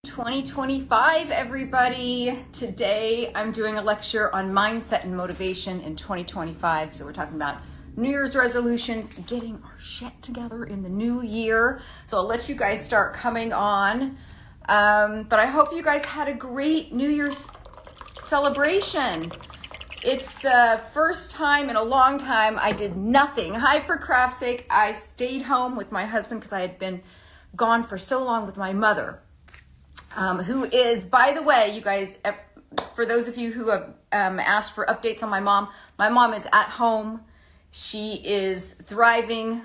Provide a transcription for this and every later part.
2025, everybody. Today I'm doing a lecture on mindset and motivation in 2025. So we're talking about New Year's resolutions, getting our shit together in the new year. So I'll let you guys start coming on. But I hope you guys had a great New Year's celebration. It's the first time in a long time I did nothing. Hi, for craft's sake, I stayed home with my husband because I had been gone for so long with my mother. Who is, by the way, you guys, for those of you who have asked for updates on my mom is at home. She is thriving.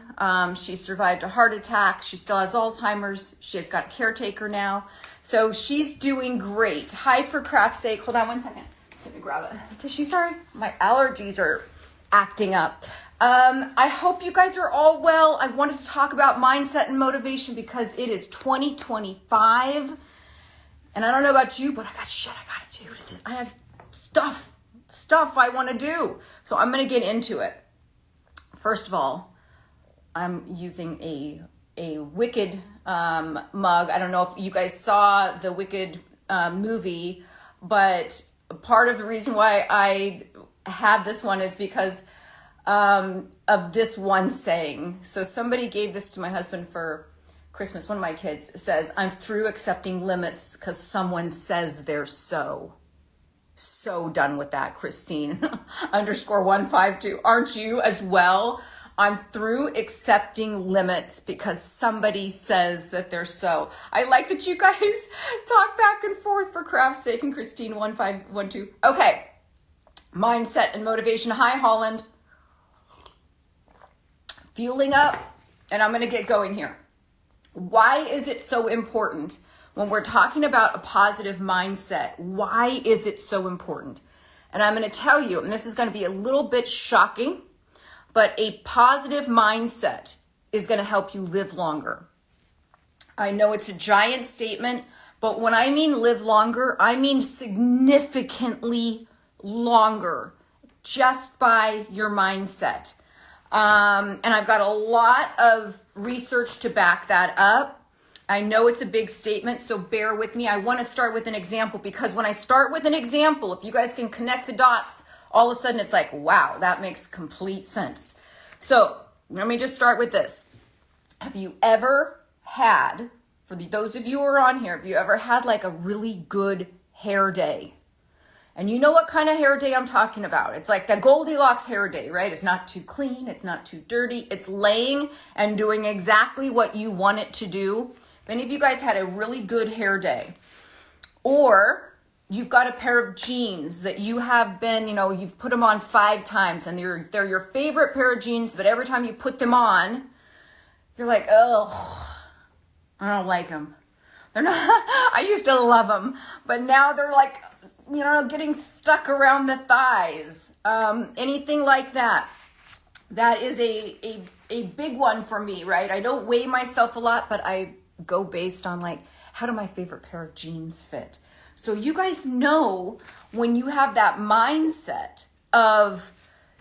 She survived a heart attack. She still has Alzheimer's. She has got a caretaker now. So she's doing great. Hi, for craft's sake. Hold on one second. Let me grab a tissue. Sorry. My allergies are acting up. I hope you guys are all well. I wanted to talk about mindset and motivation because it is 2025. And I don't know about you, but I got shit I gotta do to this. I have stuff I want to do. So I'm gonna get into it. First of all, I'm using a Wicked mug. I don't know if you guys saw the Wicked movie, but part of the reason why I had this one is because of this one saying. So somebody gave this to my husband for Christmas. One of my kids says, "I'm through accepting limits because someone says they're so." So done with that, Christine _152. Aren't you as well? I'm through accepting limits because somebody says that they're so. I like that you guys talk back and forth, for craft's sake, and Christine 1512. Okay, mindset and motivation. Hi, Holland. Fueling up, and I'm going to get going here. Why is it so important when we're talking about a positive mindset? Why is it so important? And I'm going to tell you, and this is going to be a little bit shocking, but a positive mindset is going to help you live longer. I know it's a giant statement, but when I mean live longer, I mean significantly longer just by your mindset. And I've got a lot of research to back that up. I know it's a big statement, so bear with me. I want to start with an example because when I start with an example, if you guys can connect the dots, all of a sudden it's like, wow, that makes complete sense. So let me just start with this. Have you ever had, for those of you who are on here, have you ever had like a really good hair day? And you know what kind of hair day I'm talking about. It's like the Goldilocks hair day, right? It's not too clean. It's not too dirty. It's laying and doing exactly what you want it to do. If any of you guys had a really good hair day, or you've got a pair of jeans that you have been, you've put them on 5 times and they're your favorite pair of jeans, but every time you put them on, you're like, oh, I don't like them. They're not, I used to love them, but now they're like, getting stuck around the thighs, anything like that. That is a big one for me, right? I don't weigh myself a lot, but I go based on like, how do my favorite pair of jeans fit? So you guys know when you have that mindset of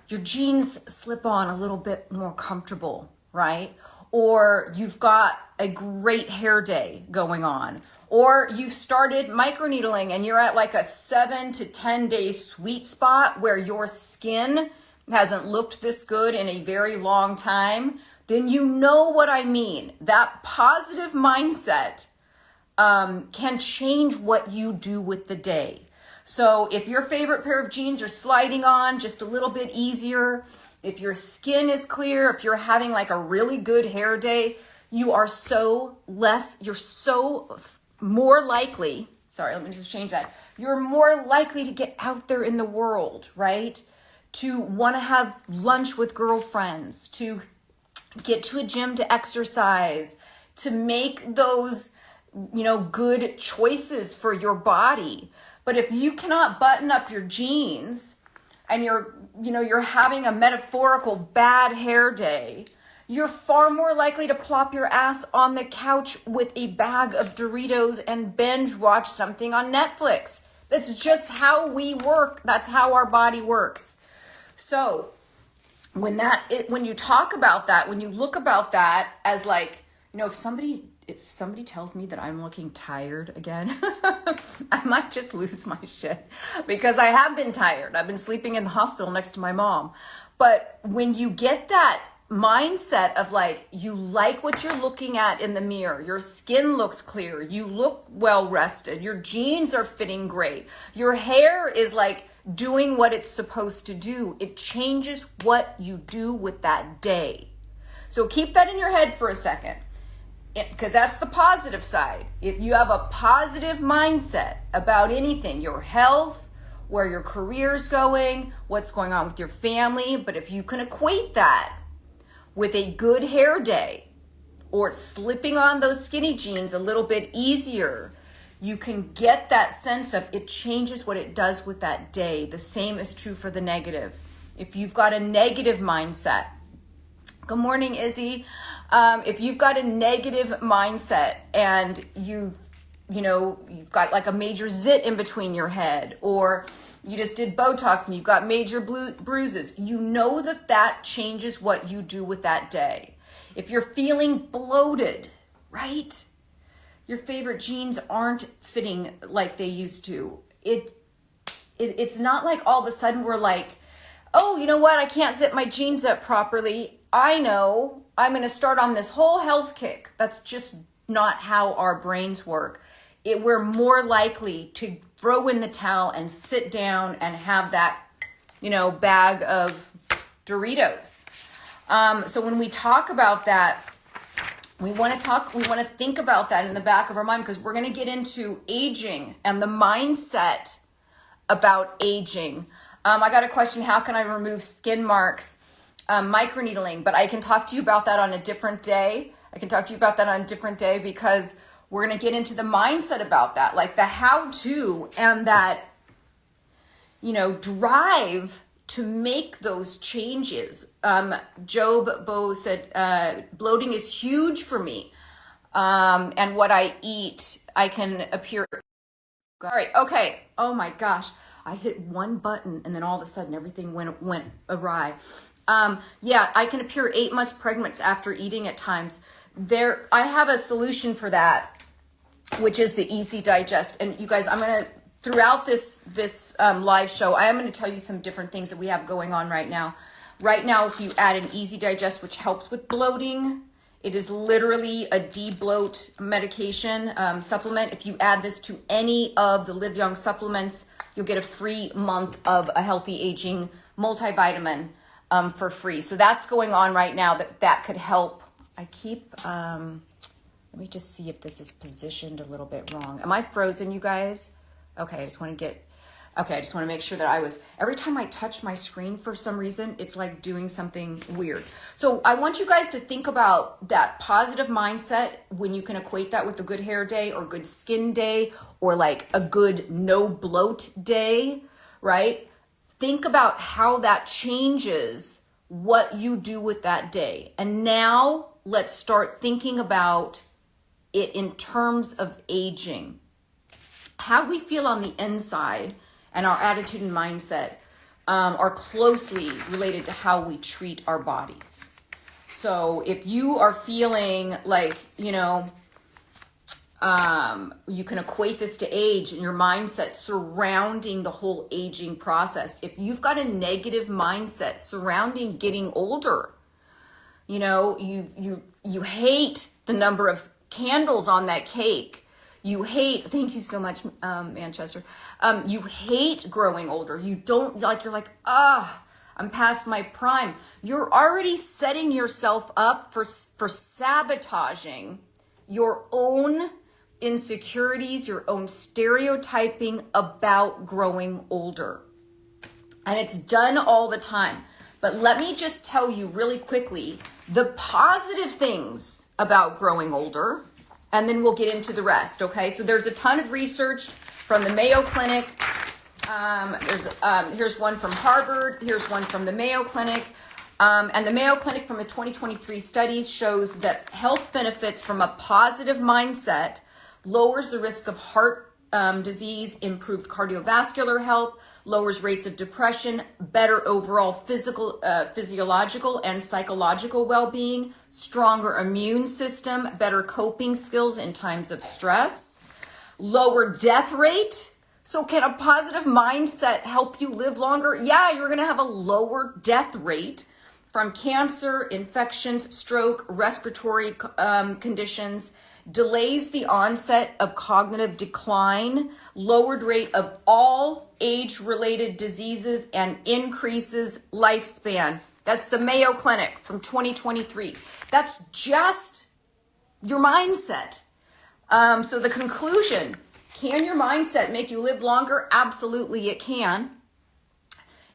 your jeans slip on a little bit more comfortable, right? Or you've got a great hair day going on, or you've started microneedling and you're at like a 7 to 10 day sweet spot where your skin hasn't looked this good in a very long time, then you know what I mean. That positive mindset can change what you do with the day. So if your favorite pair of jeans are sliding on just a little bit easier, if your skin is clear, if you're having like a really good hair day, you're so more likely, let me just change that. You're more likely to get out there in the world, right? To want to have lunch with girlfriends, to get to a gym to exercise, to make those, good choices for your body. But if you cannot button up your jeans and you're having a metaphorical bad hair day, you're far more likely to plop your ass on the couch with a bag of Doritos and binge watch something on Netflix. That's just how we work. That's how our body works. So when you talk about that, when you look about that as like, if somebody if somebody tells me that I'm looking tired again, I might just lose my shit, because I have been tired. I've been sleeping in the hospital next to my mom. But when you get that mindset of like, you like what you're looking at in the mirror, your skin looks clear, you look well rested, your jeans are fitting great, your hair is like doing what it's supposed to do, it changes what you do with that day. So keep that in your head for a second, because that's the positive side. If you have a positive mindset about anything, your health, where your career's going, what's going on with your family, but if you can equate that with a good hair day, or slipping on those skinny jeans a little bit easier, you can get that sense of it changes what it does with that day. The same is true for the negative. If you've got a negative mindset, good morning, Izzy. If you've got a negative mindset and you've got like a major zit in between your head, or you just did Botox and you've got major bruises, you know that changes what you do with that day. If you're feeling bloated, right? Your favorite jeans aren't fitting like they used to. It's not like all of a sudden we're like, oh, you know what? I can't zip my jeans up properly. I know I'm going to start on this whole health kick. That's just not how our brains work. We're more likely to throw in the towel and sit down and have that, bag of Doritos. So when we talk about that, we want to think about that in the back of our mind, because we're going to get into aging and the mindset about aging. I got a question, how can I remove skin marks? Microneedling, but I can talk to you about that on a different day. Because we're going to get into the mindset about that, like the how-to and that, drive to make those changes. Job Bo said, bloating is huge for me. And what I eat, I can appear. All right. Okay. Oh my gosh. I hit one button and then all of a sudden everything went awry. I can appear 8 months pregnant after eating at times. I have a solution for that, which is the Easy Digest. And you guys, I'm going to, throughout this live show, I am going to tell you some different things that we have going on right now. Right now, if you add an Easy Digest, which helps with bloating, it is literally a de-bloat medication supplement. If you add this to any of the Live Young supplements, you'll get a free month of a healthy aging multivitamin for free. So that's going on right now that could help. Let me just see if this is positioned a little bit wrong. Am I frozen, you guys? Okay, I just want to make sure that every time I touch my screen for some reason, it's like doing something weird. So I want you guys to think about that positive mindset when you can equate that with a good hair day or good skin day or like a good no bloat day, right? Think about how that changes what you do with that day. And now let's start thinking about it in terms of aging. How we feel on the inside and our attitude and mindset are closely related to how we treat our bodies. So if you are feeling like, you can equate this to age and your mindset surrounding the whole aging process. If you've got a negative mindset surrounding getting older, you hate the number of candles on that cake. Thank you so much, Manchester. You hate growing older. You're like, I'm past my prime. You're already setting yourself up for sabotaging your own insecurities, your own stereotyping about growing older. And it's done all the time. But let me just tell you really quickly the positive things about growing older, and then we'll get into the rest, okay? So there's a ton of research from the Mayo Clinic. Here's one from Harvard. Here's one from the Mayo Clinic. And the Mayo Clinic from a 2023 study shows that health benefits from a positive mindset lowers the risk of heart disease, improved cardiovascular health, lowers rates of depression, better overall physiological and psychological well-being, stronger immune system, better coping skills in times of stress, lower death rate. So can a positive mindset help you live longer? Yeah, you're going to have a lower death rate from cancer, infections, stroke, respiratory conditions, delays the onset of cognitive decline, lowered rate of all age-related diseases, and increases lifespan. That's the Mayo Clinic from 2023. That's just your mindset. So the conclusion, can your mindset make you live longer? Absolutely it can.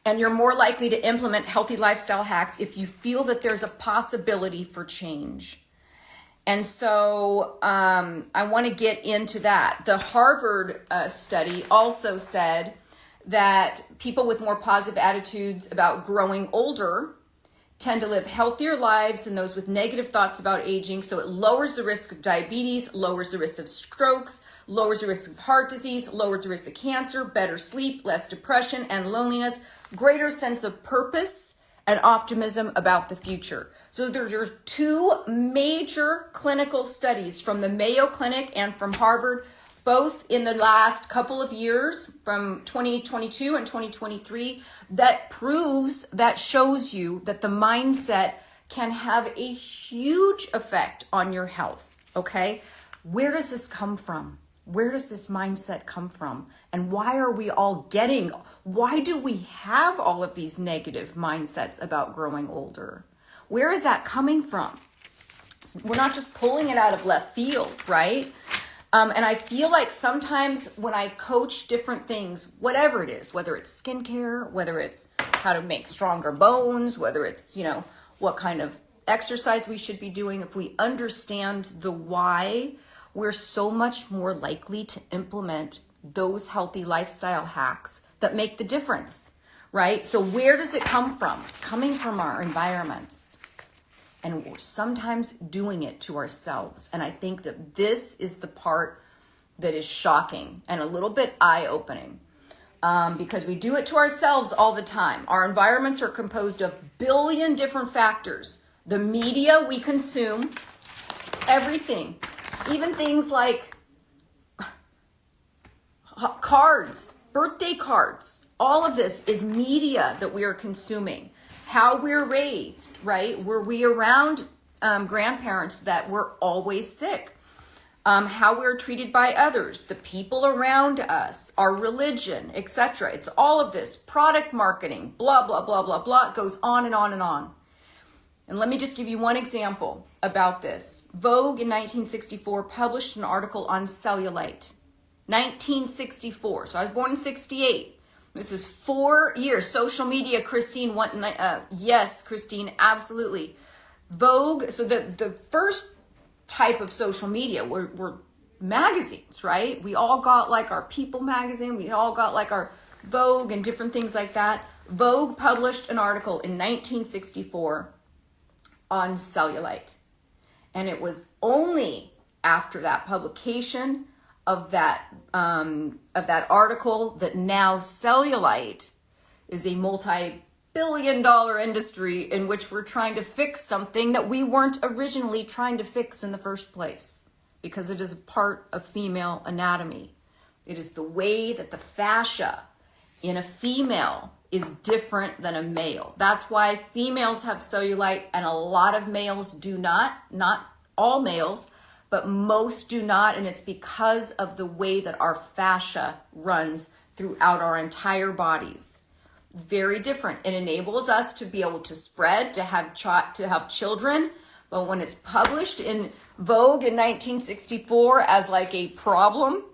And you're more likely to implement healthy lifestyle hacks if you feel that there's a possibility for change. And so I want to get into that. The Harvard study also said that people with more positive attitudes about growing older tend to live healthier lives than those with negative thoughts about aging. So it lowers the risk of diabetes, lowers the risk of strokes, lowers the risk of heart disease, lowers the risk of cancer, better sleep, less depression and loneliness, greater sense of purpose and optimism about the future. So there's your two major clinical studies from the Mayo Clinic and from Harvard, both in the last couple of years from 2022 and 2023, that shows you that the mindset can have a huge effect on your health, okay? Where does this come from? Where does this mindset come from? And why do we have all of these negative mindsets about growing older? Where is that coming from? We're not just pulling it out of left field, right? And I feel like sometimes when I coach different things, whatever it is, whether it's skincare, whether it's how to make stronger bones, whether it's, what kind of exercise we should be doing, if we understand the why, we're so much more likely to implement those healthy lifestyle hacks that make the difference, right? So where does it come from? It's coming from our environments. And we're sometimes doing it to ourselves. And I think that this is the part that is shocking and a little bit eye-opening because we do it to ourselves all the time. Our environments are composed of a billion different factors. The media we consume, everything, even things like cards, birthday cards, all of this is media that we are consuming. How we're raised, right? Were we around grandparents that were always sick? How we're treated by others, the people around us, our religion, etc. It's all of this. Product marketing, blah, blah, blah, blah, blah. It goes on and on and on. And let me just give you one example about this. Vogue in 1964 published an article on cellulite. 1964. So I was born in 68. This is 4 years. Social media, Christine, yes, Christine, absolutely. Vogue, so the first type of social media were magazines, right? We all got like our People magazine. We all got like our Vogue and different things like that. Vogue published an article in 1964 on cellulite. And it was only after that publication of that article that now cellulite is a multi-billion-dollar industry in which we're trying to fix something that we weren't originally trying to fix in the first place, because it is a part of female anatomy. It is the way that the fascia in a female is different than a male. That's why females have cellulite and a lot of males do not all males, but most do not, and it's because of the way that our fascia runs throughout our entire bodies. It's very different. It enables us to be able to spread, to have children, but when it's published in Vogue in 1964 as like a problem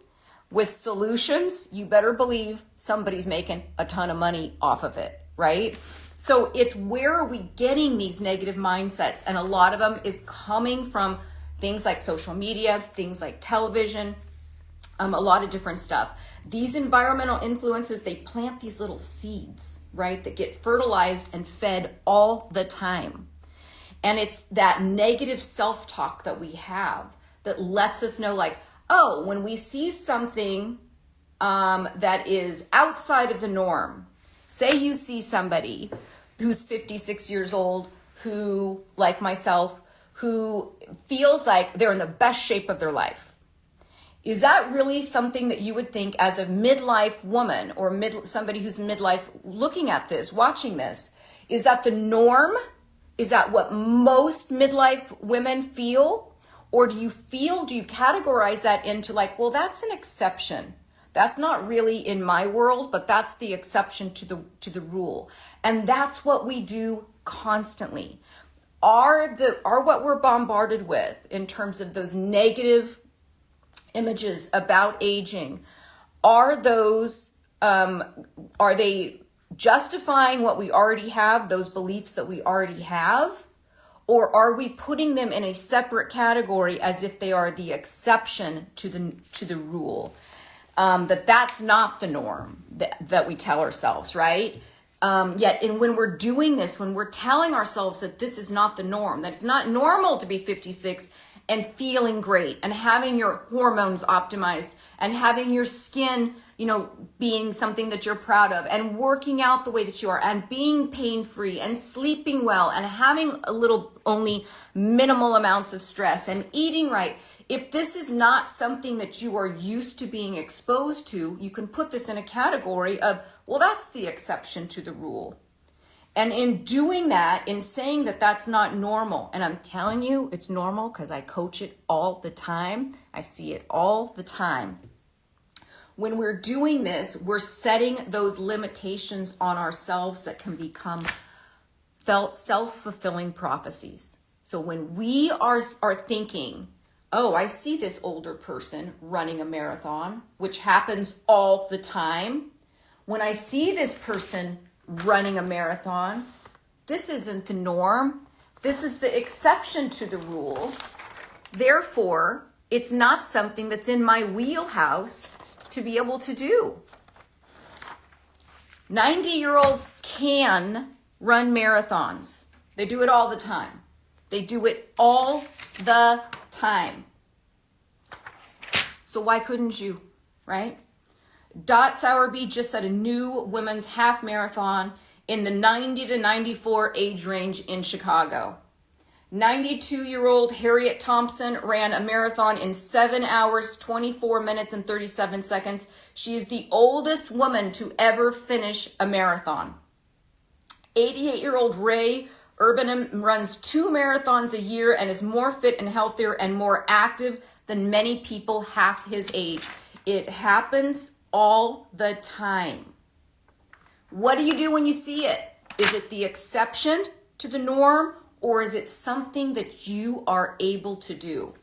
with solutions, you better believe somebody's making a ton of money off of it, right? So it's where are we getting these negative mindsets? And a lot of them is coming from things like social media, things like television, a lot of different stuff. These environmental influences, they plant these little seeds, right, that get fertilized and fed all the time. And it's that negative self-talk that we have that lets us know like, oh, when we see something that is outside of the norm. Say you see somebody who's 56 years old, who, like myself, who feels like they're in the best shape of their life. Is that really something that you would think as a midlife woman or somebody who's midlife looking at this, watching this? Is that the norm? Is that what most midlife women feel? Or do you categorize that into like, well, that's an exception. That's not really in my world, but that's the exception to the rule. And that's what we do constantly. Are what we're bombarded with in terms of those negative images about aging, are they justifying what we already have, those beliefs that we already have? Or are we putting them in a separate category as if they are the exception to the rule? That's not the norm that we tell ourselves, right? Yet when we're doing this, when we're telling ourselves that this is not the norm, that it's not normal to be 56 and feeling great and having your hormones optimized and having your skin, being something that you're proud of and working out the way that you are and being pain-free and sleeping well and having only minimal amounts of stress and eating right. If this is not something that you are used to being exposed to, you can put this in a category of, well, that's the exception to the rule. And in doing that, in saying that that's not normal, and I'm telling you it's normal because I coach it all the time. I see it all the time. When we're doing this, we're setting those limitations on ourselves that can become self-fulfilling prophecies. So when we are thinking, oh, I see this older person running a marathon, which happens all the time. When I see this person running a marathon, this isn't the norm. This is the exception to the rule. Therefore, it's not something that's in my wheelhouse to be able to do. 90-year-olds can run marathons. They do it all the time. They do it all the time. So why couldn't you, right? Dot Sowerby just set a new women's half marathon in the 90 to 94 age range in Chicago. 92-year-old Harriet Thompson ran a marathon in 7 hours, 24 minutes, and 37 seconds. She is the oldest woman to ever finish a marathon. 88-year-old Ray Urbanham runs 2 marathons a year and is more fit and healthier and more active than many people half his age. It happens all the time. What do you do when you see it? Is it the exception to the norm, or is it something that you are able to do?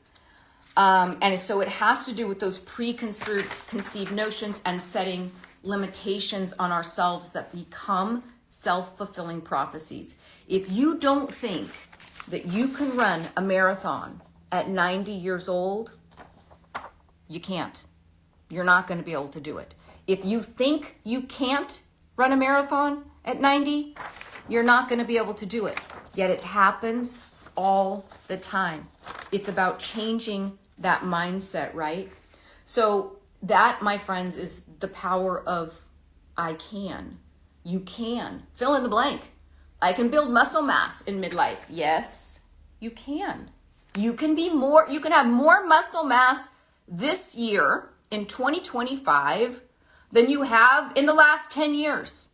And so it has to do with those preconceived notions and setting limitations on ourselves that become self-fulfilling prophecies. If you don't think that you can run a marathon at 90 years old, you can't. You're not going to be able to do it. If you think you can't run a marathon at 90, you're not going to be able to do it. Yet it happens all the time. It's about changing that mindset, right? So that, my friends, is the power of I can. You can. Fill in the blank. I can build muscle mass in midlife. Yes, you can. You can have more muscle mass this year in 2025 than you have in the last 10 years.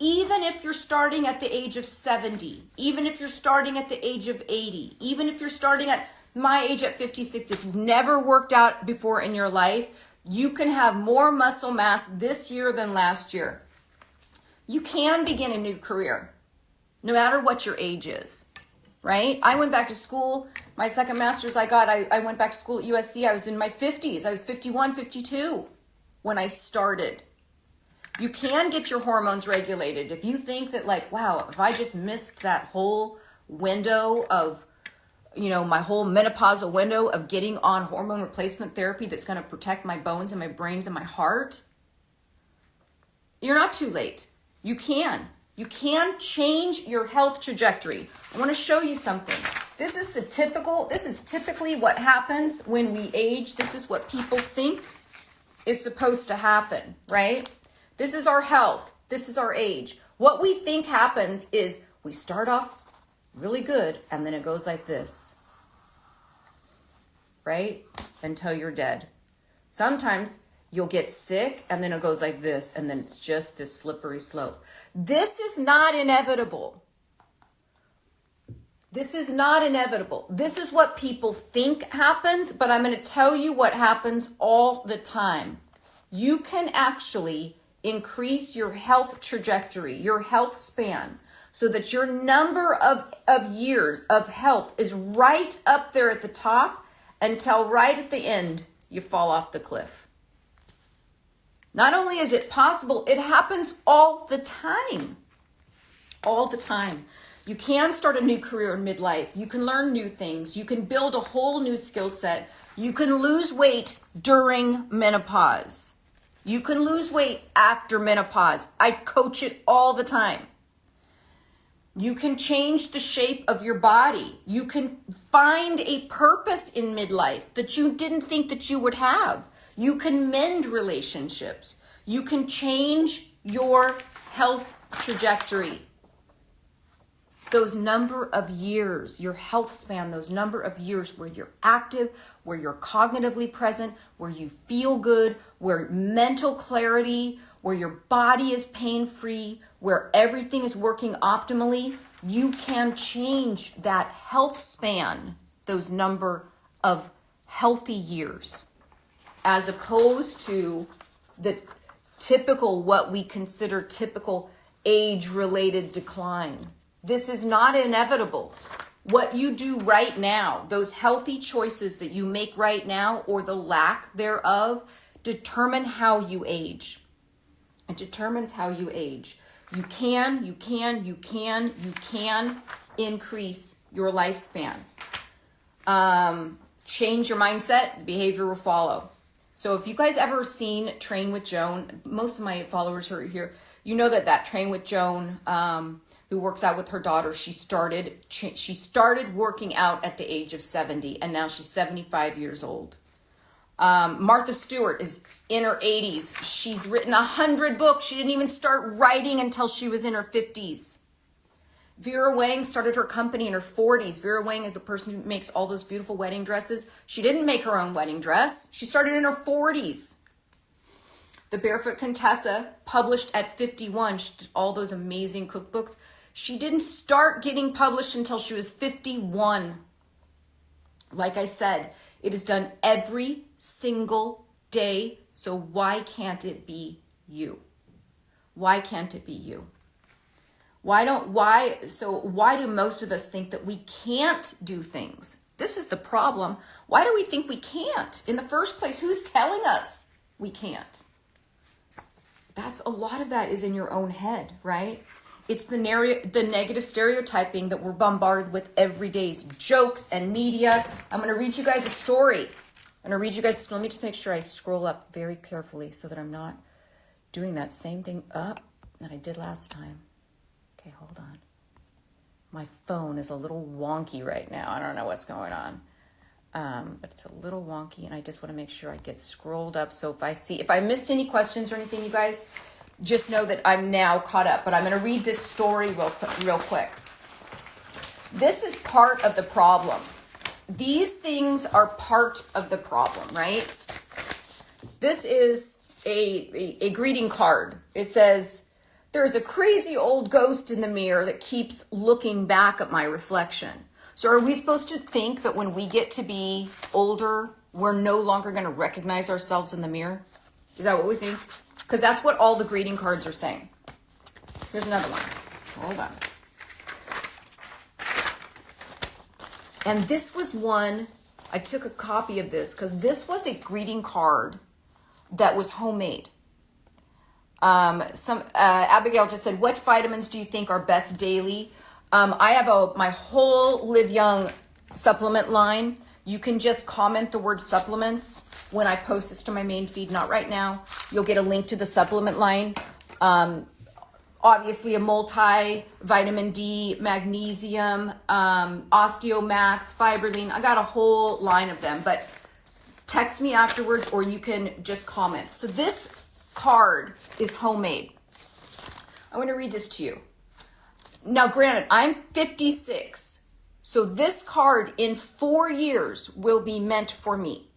Even if you're starting at the age of 70, even if you're starting at the age of 80, even if you're starting at my age at 56, if you've never worked out before in your life, you can have more muscle mass this year than last year. You can begin a new career, no matter what your age is, right? I went back to school. My second master's I went back to school at USC. I was in my 50s. I was 51, 52 when I started. You can get your hormones regulated. If you think that wow, if I just missed that whole window of, my whole menopausal window of getting on hormone replacement therapy that's going to protect my bones and my brains and my heart, you're not too late. You can. You can change your health trajectory. I want to show you something. This is typically what happens when we age. This is what people think. is supposed to happen, right? This is our health. This is our age. What we think happens is we start off really good and then it goes like this, right? Until you're dead. Sometimes you'll get sick and then it goes like this and then it's just this slippery slope. This is not inevitable. This is not inevitable. This is what people think happens, but I'm going to tell you what happens all the time. You can actually increase your health trajectory, your health span, so that your number of years of health is right up there at the top until right at the end, you fall off the cliff. Not only is it possible, it happens all the time. All the time. You can start a new career in midlife. You can learn new things. You can build a whole new skill set. You can lose weight during menopause. You can lose weight after menopause. I coach it all the time. You can change the shape of your body. You can find a purpose in midlife that you didn't think that you would have. You can mend relationships. You can change your health trajectory. Those number of years, your health span, those number of years where you're active, where you're cognitively present, where you feel good, where mental clarity, where your body is pain-free, where everything is working optimally, you can change that health span, those number of healthy years, as opposed to the typical, what we consider typical age-related decline. This is not inevitable. What you do right now, those healthy choices that you make right now or the lack thereof, determine how you age. It determines how you age. You can increase your lifespan. Change your mindset, behavior will follow. So if you guys ever seen Train with Joan, most of my followers who are here, you know that Train with Joan, who works out with her daughter, she started working out at the age of 70, and now she's 75 years old. Martha Stewart is in her 80s. She's written 100 books. She didn't even start writing until she was in her 50s. Vera Wang started her company in her 40s. Vera Wang is the person who makes all those beautiful wedding dresses. She didn't make her own wedding dress. She started in her 40s. The Barefoot Contessa published at 51. She did all those amazing cookbooks. She didn't start getting published until she was 51. Like I said, it is done every single day. So why can't it be you? Why can't it be you? Why do most of us think that we can't do things? This is the problem. Why do we think we can't? In the first place, who's telling us we can't? A lot of that is in your own head, right? It's the negative stereotyping that we're bombarded with every day. Jokes and media. I'm going to read you guys a story. Let me just make sure I scroll up very carefully so that I'm not doing that same thing up that I did last time. Okay, hold on. My phone is a little wonky right now. I don't know what's going on. But it's a little wonky, and I just want to make sure I get scrolled up. So if I missed any questions or anything, you guys, just know that I'm now caught up. But I'm going to read this story real quick. This is part of the problem. These things are part of the problem, right? This is a greeting card. It says, "There's a crazy old ghost in the mirror that keeps looking back at my reflection." So are we supposed to think that when we get to be older, we're no longer going to recognize ourselves in the mirror? Is that what we think? Because that's what all the greeting cards are saying. Here's another one. Hold on. And this was one, I took a copy of this because this was a greeting card that was homemade. Abigail just said, "What vitamins do you think are best daily?" I have my whole Live Young supplement line. You can just comment the word supplements when I post this to my main feed. Not right now. You'll get a link to the supplement line. Obviously a multi-vitamin D, magnesium, Osteomax, Fiberline. I got a whole line of them. But text me afterwards, or you can just comment. So this card is homemade. I'm going to read this to you. Now, granted, I'm 56, so this card in 4 years will be meant for me.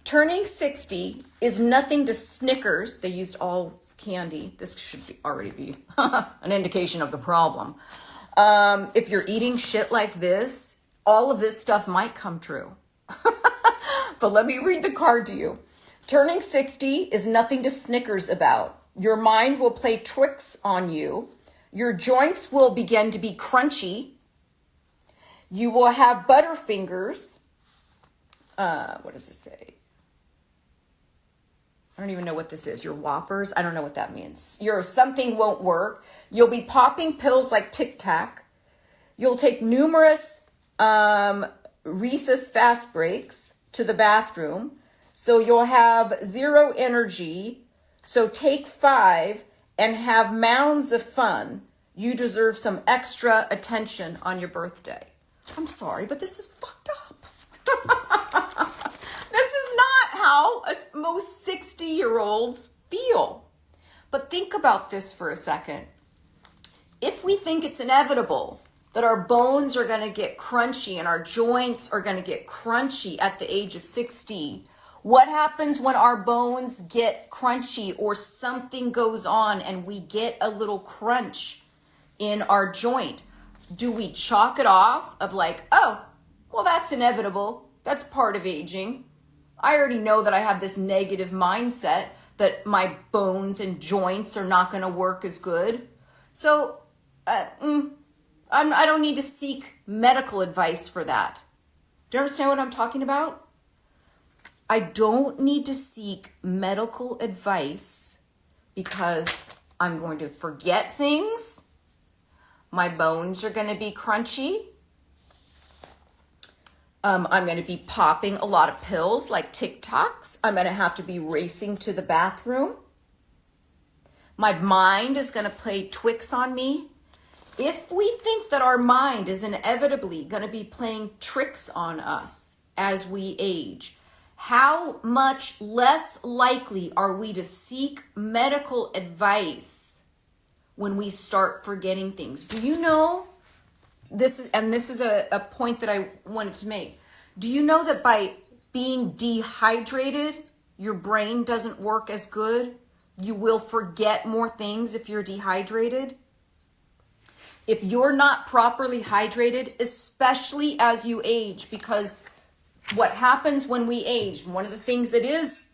Turning 60 is nothing to Snickers. They used all candy. This should already be an indication of the problem. If you're eating shit like this, all of this stuff might come true. But let me read the card to you. Turning 60 is nothing to Snickers about. Your mind will play tricks on you. Your joints will begin to be crunchy. You will have butterfingers. What does it say? I don't even know what this is. Your Whoppers? I don't know what that means. Your something won't work. You'll be popping pills like Tic Tac. You'll take numerous recess fast breaks to the bathroom. So you'll have zero energy. So take 5 and have mounds of fun. You deserve some extra attention on your birthday. I'm sorry, but this is fucked up. This is not how most 60-year-olds feel. But think about this for a second. If we think it's inevitable that our bones are going to get crunchy and our joints are going to get crunchy at the age of 60, what happens when our bones get crunchy or something goes on and we get a little crunch in our joint? Do we chalk it off of like, oh, well, that's inevitable. That's part of aging. I already know that I have this negative mindset that my bones and joints are not going to work as good. So I don't need to seek medical advice for that. Do you understand what I'm talking about? I don't need to seek medical advice because I'm going to forget things. My bones are going to be crunchy. I'm going to be popping a lot of pills like Tic Tacs. I'm going to have to be racing to the bathroom. My mind is going to play tricks on me. If we think that our mind is inevitably going to be playing tricks on us as we age, how much less likely are we to seek medical advice when we start forgetting things? Do you know, this is a point that I wanted to make. Do you know that by being dehydrated, your brain doesn't work as good? You will forget more things if you're dehydrated. If you're not properly hydrated, especially as you age, because what happens when we age, one of the things that is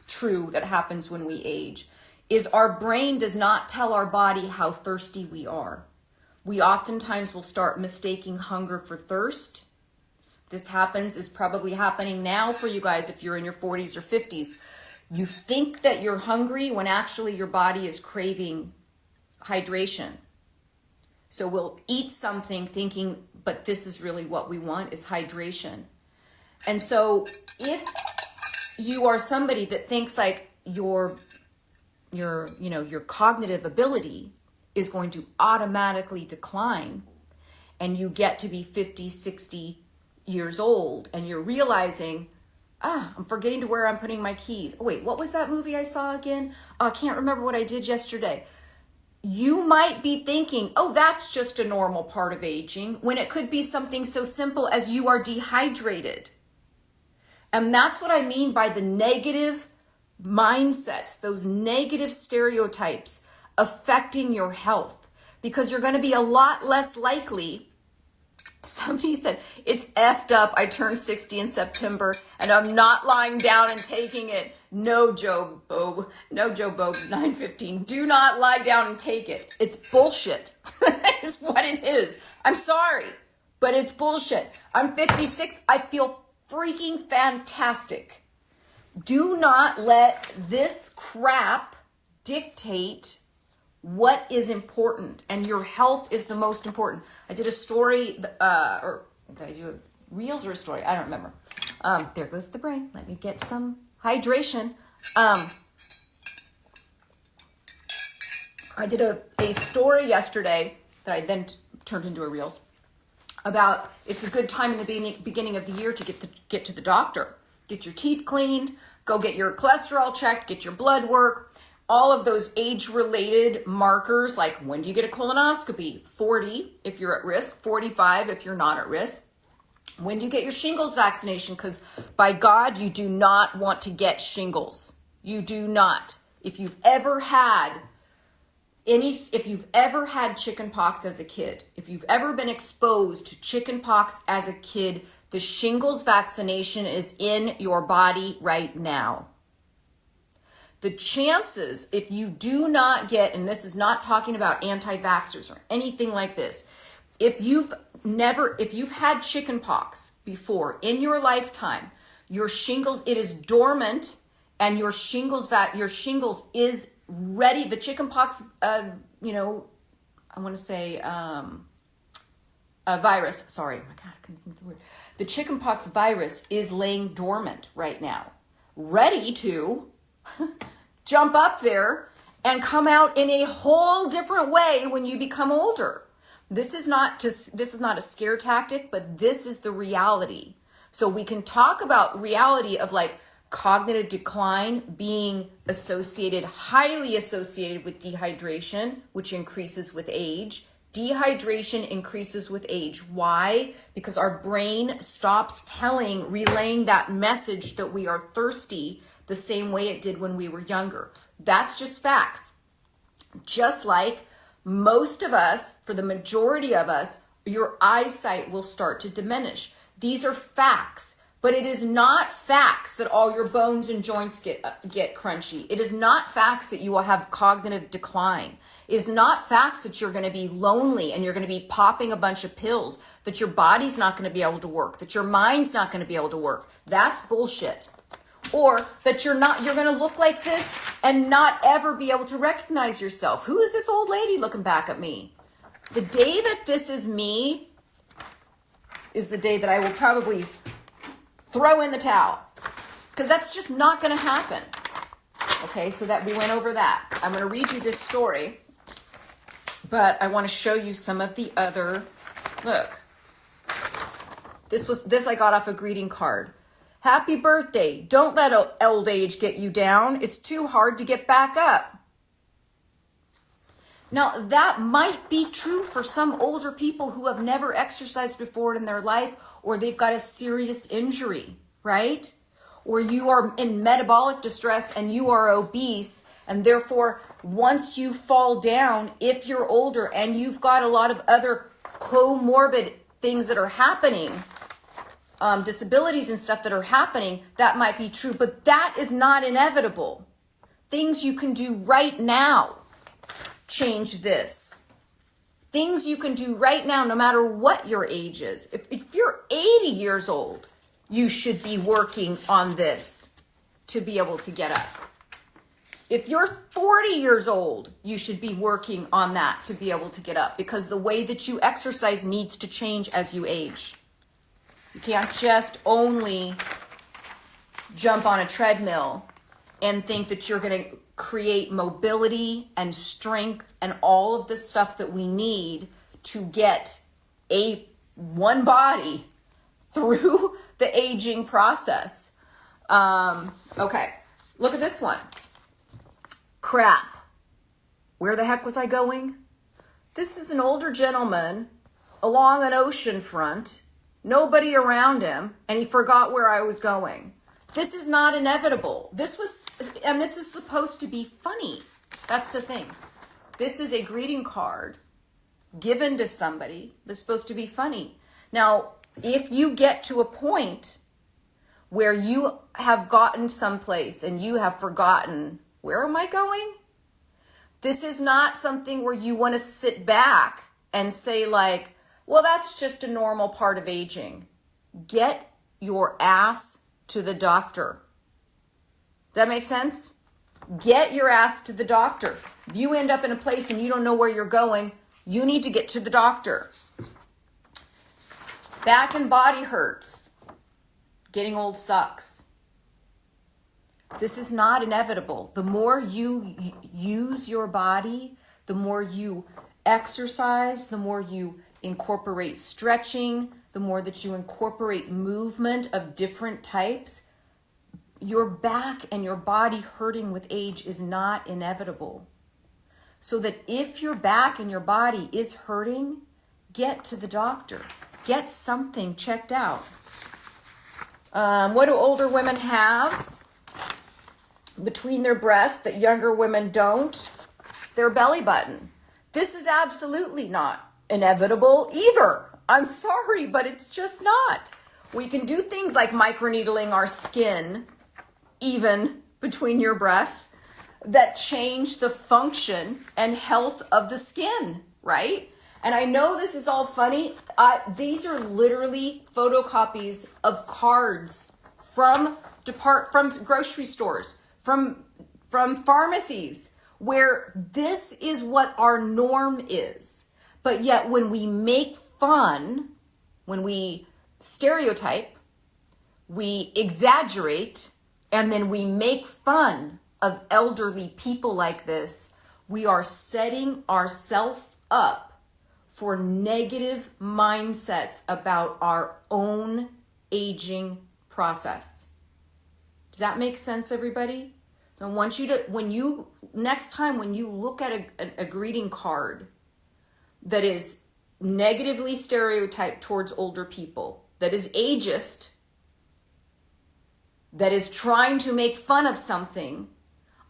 true that happens when we age, is our brain does not tell our body how thirsty we are. We oftentimes will start mistaking hunger for thirst. This is probably happening now for you guys if you're in your 40s or 50s. You think that you're hungry when actually your body is craving hydration. So we'll eat something thinking, but this is really what we want is hydration. And so if you are somebody that thinks like your cognitive ability is going to automatically decline and you get to be 50, 60 years old and you're realizing, I'm forgetting to where I'm putting my keys. Oh, wait, what was that movie I saw again? I can't remember what I did yesterday. You might be thinking, oh, that's just a normal part of aging, when it could be something so simple as you are dehydrated. And that's what I mean by the negative mindsets, those negative stereotypes affecting your health, because you're going to be a lot less likely. Somebody said, it's effed up. I turned 60 in September and I'm not lying down and taking it. No, Joe Bob. No, Joe Bob, 9:15. Do not lie down and take it. It's bullshit. Is what it is. I'm sorry, but it's bullshit. I'm 56. I feel freaking fantastic. Do not let this crap dictate what is important, and your health is the most important. I did a story, or did I do a reels or a story? I don't remember. There goes the brain. Let me get some hydration. I did a story yesterday that I then turned into a reels about it's a good time in the beginning of the year to get to the doctor. get your teeth cleaned, go get your cholesterol checked, get your blood work, all of those age-related markers, like when do you get a colonoscopy? 40 if you're at risk, 45 if you're not at risk. When do you get your shingles vaccination? Because by God, you do not want to get shingles. You do not. If you've ever had chicken pox as a kid, if you've ever been exposed to chicken pox as a kid, the shingles vaccination is in your body right now. The chances, if you do not get, and this is not talking about anti-vaxxers or anything like this, if you've had chicken pox before in your lifetime, your shingles, it is dormant, and your shingles is ready. The chicken pox, I want to say virus. Sorry, oh my God, I couldn't think of the word. The chicken pox virus is laying dormant right now, ready to jump up there and come out in a whole different way when you become older. This is not a scare tactic, but this is the reality. So we can talk about reality of like cognitive decline being highly associated with dehydration, which increases with age. Dehydration increases with age. Why? Because our brain stops relaying that message that we are thirsty the same way it did when we were younger. That's just facts. Just like most of us, for the majority of us, your eyesight will start to diminish. These are facts, but it is not facts that all your bones and joints get crunchy. It is not facts that you will have cognitive decline. It is not facts that you're going to be lonely and you're going to be popping a bunch of pills, that your body's not going to be able to work, that your mind's not going to be able to work. That's bullshit. Or that you're going to look like this and not ever be able to recognize yourself. Who is this old lady looking back at me? The day that this is me is the day that I will probably throw in the towel, because that's just not going to happen. Okay, so that we went over that. I'm going to read you this story, but I want to show you some of the other. Look, this I got off a greeting card. Happy birthday. Don't let old age get you down. It's too hard to get back up. Now, that might be true for some older people who have never exercised before in their life, or they've got a serious injury, right? Or you are in metabolic distress and you are obese, and therefore, once you fall down, if you're older and you've got a lot of other comorbid things that are happening, disabilities and stuff that are happening, that might be true, but that is not inevitable. Things you can do right now change this. Things you can do right now, no matter what your age is. If you're 80 years old, you should be working on this to be able to get up. If you're 40 years old, you should be working on that to be able to get up, because the way that you exercise needs to change as you age. You can't just only jump on a treadmill and think that you're going to create mobility and strength and all of the stuff that we need to get one body through the aging process. Okay, look at this one. Crap. Where the heck was I going? This is an older gentleman along an ocean front. Nobody around him, and he forgot where I was going. This is not inevitable. This is supposed to be funny. That's the thing. This is a greeting card given to somebody that's supposed to be funny. Now, if you get to a point where you have gotten someplace and you have forgotten, where am I going? This is not something where you want to sit back and say like, well, that's just a normal part of aging. Get your ass to the doctor. That make sense? Get your ass to the doctor. If you end up in a place and you don't know where you're going, you need to get to the doctor. Back and body hurts. Getting old sucks. This is not inevitable. The more you use your body, the more you exercise, the more you incorporate stretching, the more that you incorporate movement of different types, your back and your body hurting with age is not inevitable. So that if your back and your body is hurting, get to the doctor. Get something checked out. What do older women have between their breasts that younger women don't? Their belly button. This is absolutely not inevitable either. I'm sorry, but it's just not. We can do things like microneedling our skin, even between your breasts, that change the function and health of the skin, right? And I know this is all funny. These are literally photocopies of cards from grocery stores, from pharmacies, where this is what our norm is. But yet when we make fun, when we stereotype, we exaggerate, and then we make fun of elderly people like this, we are setting ourselves up for negative mindsets about our own aging process. Does that make sense, everybody? So I want you to, next time when you look at a greeting card that is negatively stereotyped towards older people, that is ageist, that is trying to make fun of something,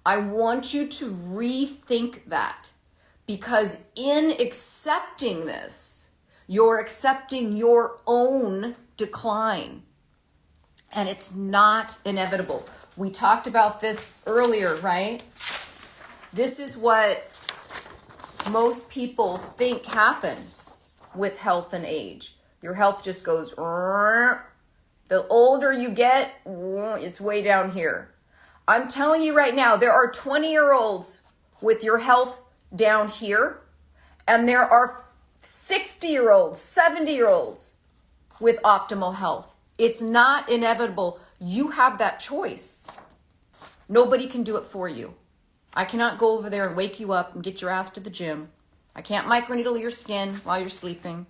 I want you to rethink that, because in accepting this, you're accepting your own decline, and it's not inevitable. We talked about this earlier, right? This is what most people think happens with health and age. Your health just goes, the older you get, it's way down here. I'm telling you right now, there are 20-year-olds with your health down here, and there are 60-year-olds, 70-year-olds with optimal health. It's not inevitable. You have that choice. Nobody can do it for you. I cannot go over there and wake you up and get your ass to the gym. I can't microneedle your skin while you're sleeping.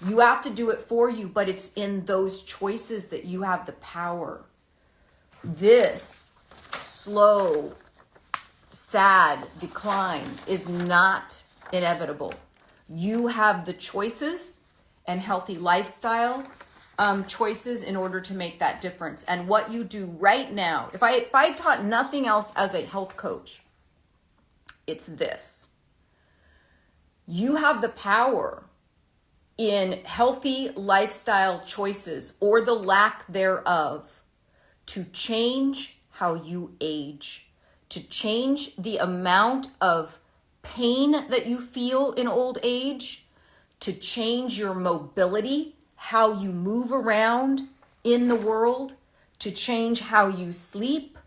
You have to do it for you, but it's in those choices that you have the power. This slow, sad decline is not inevitable. You have the choices and healthy lifestyle choices in order to make that difference. And what you do right now, if I taught nothing else as a health coach, it's this. You have the power in healthy lifestyle choices, or the lack thereof, to change how you age, to change the amount of pain that you feel in old age, to change your mobility, how you move around in the world, to change how you sleep,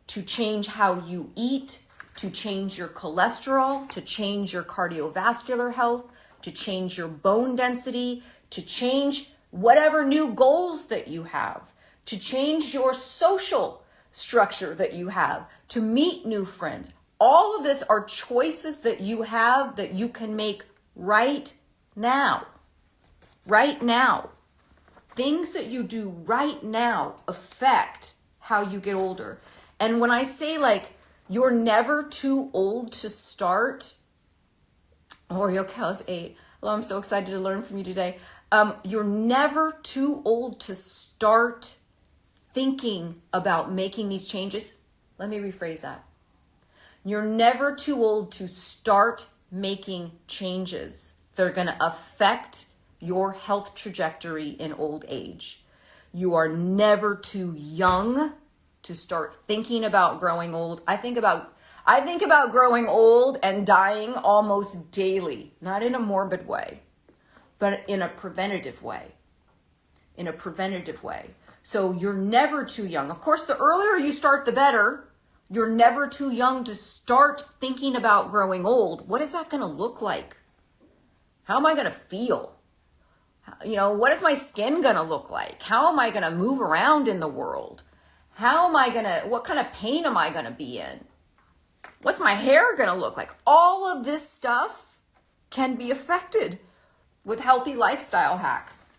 to change how you eat, to change your cholesterol, to change your cardiovascular health, to change your bone density, to change whatever new goals that you have, to change your social structure that you have, to meet new friends. All of this are choices that you have that you can make right now. Right now. Things that you do right now affect how you get older. And when I say, like, you're never too old to start, Oreo Cow's 8. Well, I'm so excited to learn from you today. You're never too old to start thinking about making these changes. Let me rephrase that. You're never too old to start making changes that are going to affect your health trajectory in old age. You are never too young to start thinking about growing old. I think about growing old and dying almost daily, not in a morbid way, but in a preventative way. In a preventative way. So you're never too young. Of course, the earlier you start, the better. You're never too young to start thinking about growing old. What is that going to look like? How am I going to feel? You know, what is my skin going to look like? How am I going to move around in the world? What kind of pain am I going to be in? What's my hair going to look like? All of this stuff can be affected with healthy lifestyle hacks.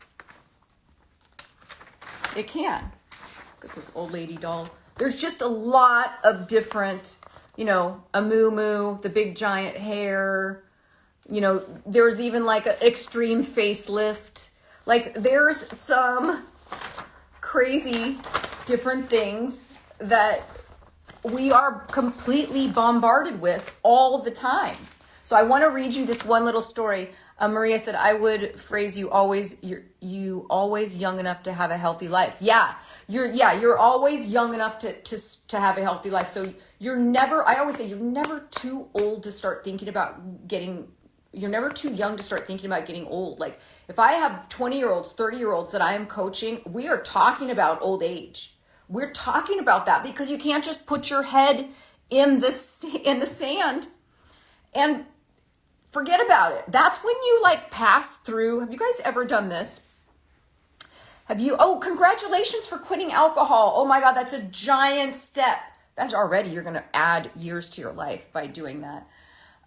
It can. Look at this old lady doll. There's just a lot of different, a moo, the big giant hair. There's even like an extreme facelift. Like there's some crazy different things that we are completely bombarded with all the time. So I want to read you this one little story. Maria said, I would phrase you always young enough to have a healthy life. You're always young enough to have a healthy life. So I always say you're never too old to start thinking about you're never too young to start thinking about getting old. Like if I have 20-year-olds, 30-year-olds that I am coaching, we are talking about old age. We're talking about that because you can't just put your head in the sand and forget about it. That's when you pass through. Have you guys ever done this? Congratulations for quitting alcohol. Oh my God, that's a giant step. That's already, you're going to add years to your life by doing that.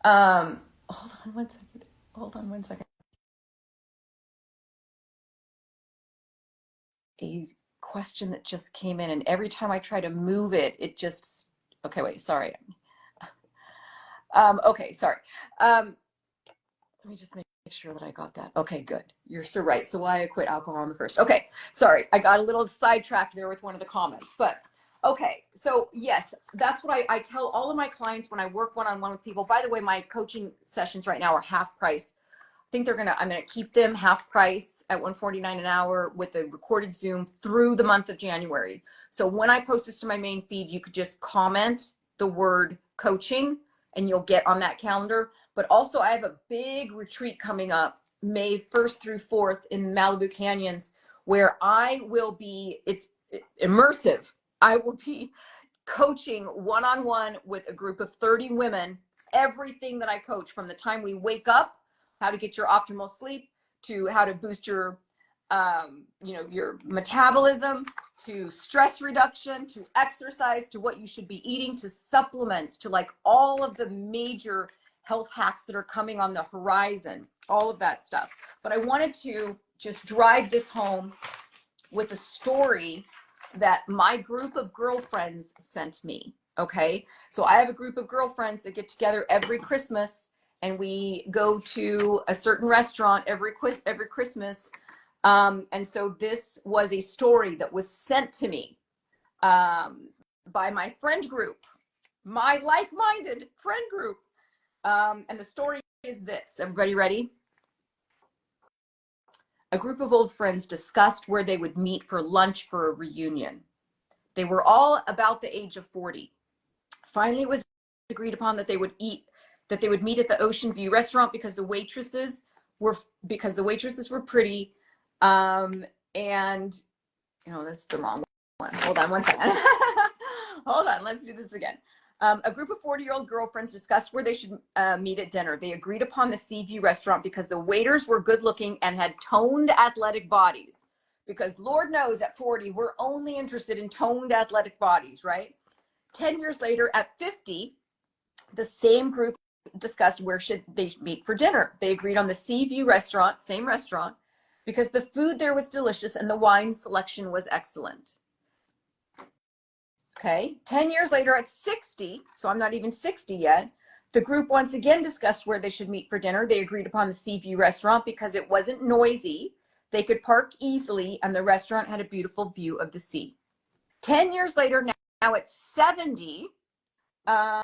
Hold on one second. A question that just came in, and every time I try to move it, okay, wait, sorry. Okay, sorry. Let me just make sure that I got that. Okay, good. You're so right. So why I quit alcohol on the first. Okay, sorry. I got a little sidetracked there with one of the comments, but okay. So yes, that's what I tell all of my clients when I work one-on-one with people. By the way, my coaching sessions right now are half price. I think I'm going to keep them half price at $149 an hour with a recorded Zoom through the month of January. So when I post this to my main feed, you could just comment the word coaching and you'll get on that calendar. But also I have a big retreat coming up May 1st through 4th in Malibu Canyons where it's immersive. I will be coaching one-on-one with a group of 30 women, everything that I coach from the time we wake up, how to get your optimal sleep, to how to boost your metabolism, to stress reduction, to exercise, to what you should be eating, to supplements, to all of the major health hacks that are coming on the horizon, all of that stuff. But I wanted to just drive this home with a story that my group of girlfriends sent me. Okay. So I have a group of girlfriends that get together every Christmas and we go to a certain restaurant every Christmas. And so this was a story that was sent to me by my friend group, my like-minded friend group. And the story is this. Everybody ready? A group of old friends discussed where they would meet for lunch for a reunion. They were all about the age of 40. Finally, it was agreed upon that they would meet at the Ocean View restaurant because the waitresses were pretty. And this is the wrong one. Hold on one second. Hold on, let's do this again. A group of 40-year-old girlfriends discussed where they should meet at dinner. They agreed upon the Sea View restaurant because the waiters were good looking and had toned athletic bodies. Because Lord knows at 40, we're only interested in toned athletic bodies, right? 10 years later, at 50, the same group discussed where should they meet for dinner. They agreed on the Sea View restaurant, same restaurant, because the food there was delicious and the wine selection was excellent. Okay, 10 years later at 60, so I'm not even 60 yet, the group once again discussed where they should meet for dinner. They agreed upon the Sea View restaurant because it wasn't noisy, they could park easily, and the restaurant had a beautiful view of the sea. 10 years later, now at 70, the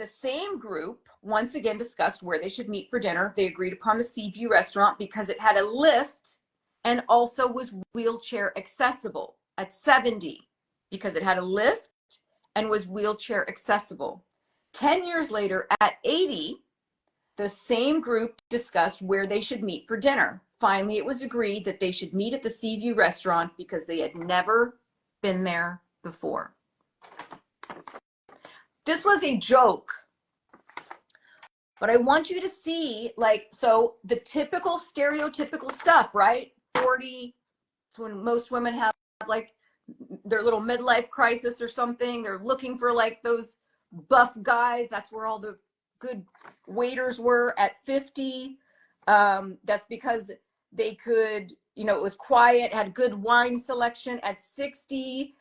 same group once again discussed where they should meet for dinner. They agreed upon the Sea View restaurant because it had a lift and also was wheelchair accessible at 70, because it had a lift and was wheelchair accessible. 10 years later, at 80, the same group discussed where they should meet for dinner. Finally, it was agreed that they should meet at the Sea View restaurant because they had never been there before. This was a joke, but I want you to see, so the typical stereotypical stuff, right? 40, it's when most women have their little midlife crisis or something. They're looking for those buff guys. That's where all the good waiters were. At 50, that's because they could it was quiet, had good wine selection. At 60,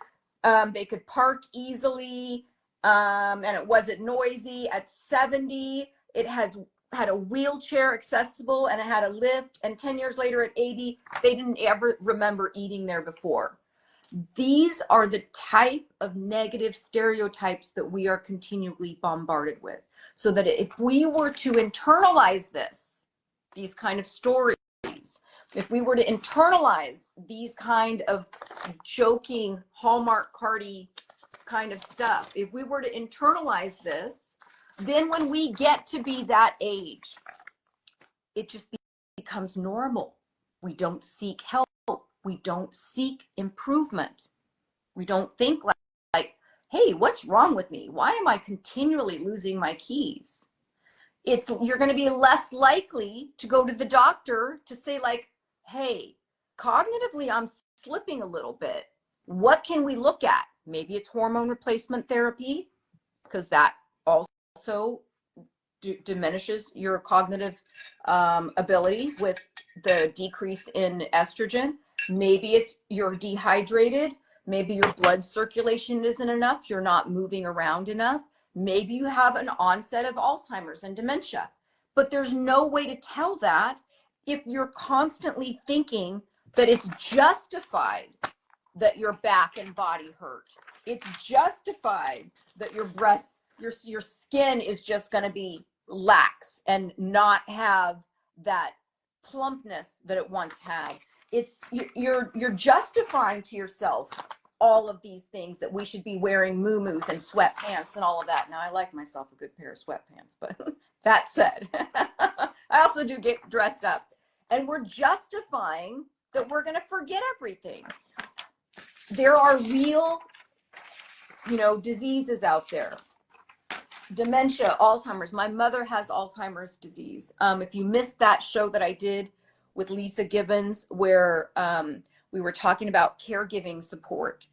they could park easily, and it wasn't noisy. At 70, it had a wheelchair accessible, and it had a lift. And 10 years later at 80, they didn't ever remember eating there before. These are the type of negative stereotypes that we are continually bombarded with. So that if we were to internalize these kind of stories, if we were to internalize these kind of joking Hallmark cardy kind of stuff, if we were to internalize this, then when we get to be that age, it just becomes normal. We don't seek help. We don't seek improvement. We don't think like, hey, what's wrong with me? Why am I continually losing my keys? You're going to be less likely to go to the doctor to say like, hey, cognitively, I'm slipping a little bit. What can we look at? Maybe it's hormone replacement therapy, because that also diminishes your cognitive ability with the decrease in estrogen. Maybe it's you're dehydrated. Maybe your blood circulation isn't enough. You're not moving around enough. Maybe you have an onset of Alzheimer's and dementia. But there's no way to tell that if you're constantly thinking that it's justified that your back and body hurt. It's justified that your breasts, your skin is just going to be lax and not have that plumpness that it once had. You're justifying to yourself all of these things that we should be wearing muumuus and sweatpants and all of that. Now, I like myself a good pair of sweatpants, but that said, I also do get dressed up. And we're justifying that we're going to forget everything. There are real, diseases out there. Dementia, Alzheimer's. My mother has Alzheimer's disease. If you missed that show that I did with Lisa Gibbons, where we were talking about caregiving support,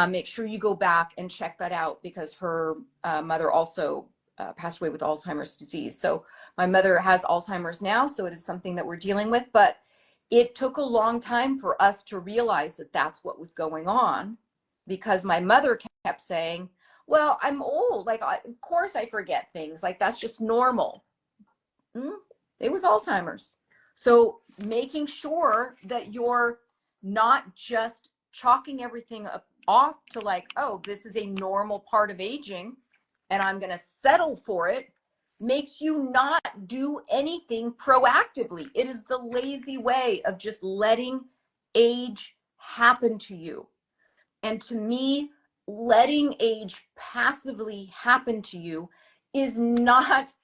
make sure you go back and check that out, because her mother also passed away with Alzheimer's disease. So my mother has Alzheimer's now, so it is something that we're dealing with, but it took a long time for us to realize that that's what was going on, because my mother kept saying, well, I'm old. Like, of course I forget things. Like, that's just normal. It was Alzheimer's. So making sure that you're not just chalking everything off to like, oh, this is a normal part of aging and I'm going to settle for it, makes you not do anything proactively. It is the lazy way of just letting age happen to you. And to me, letting age passively happen to you is not,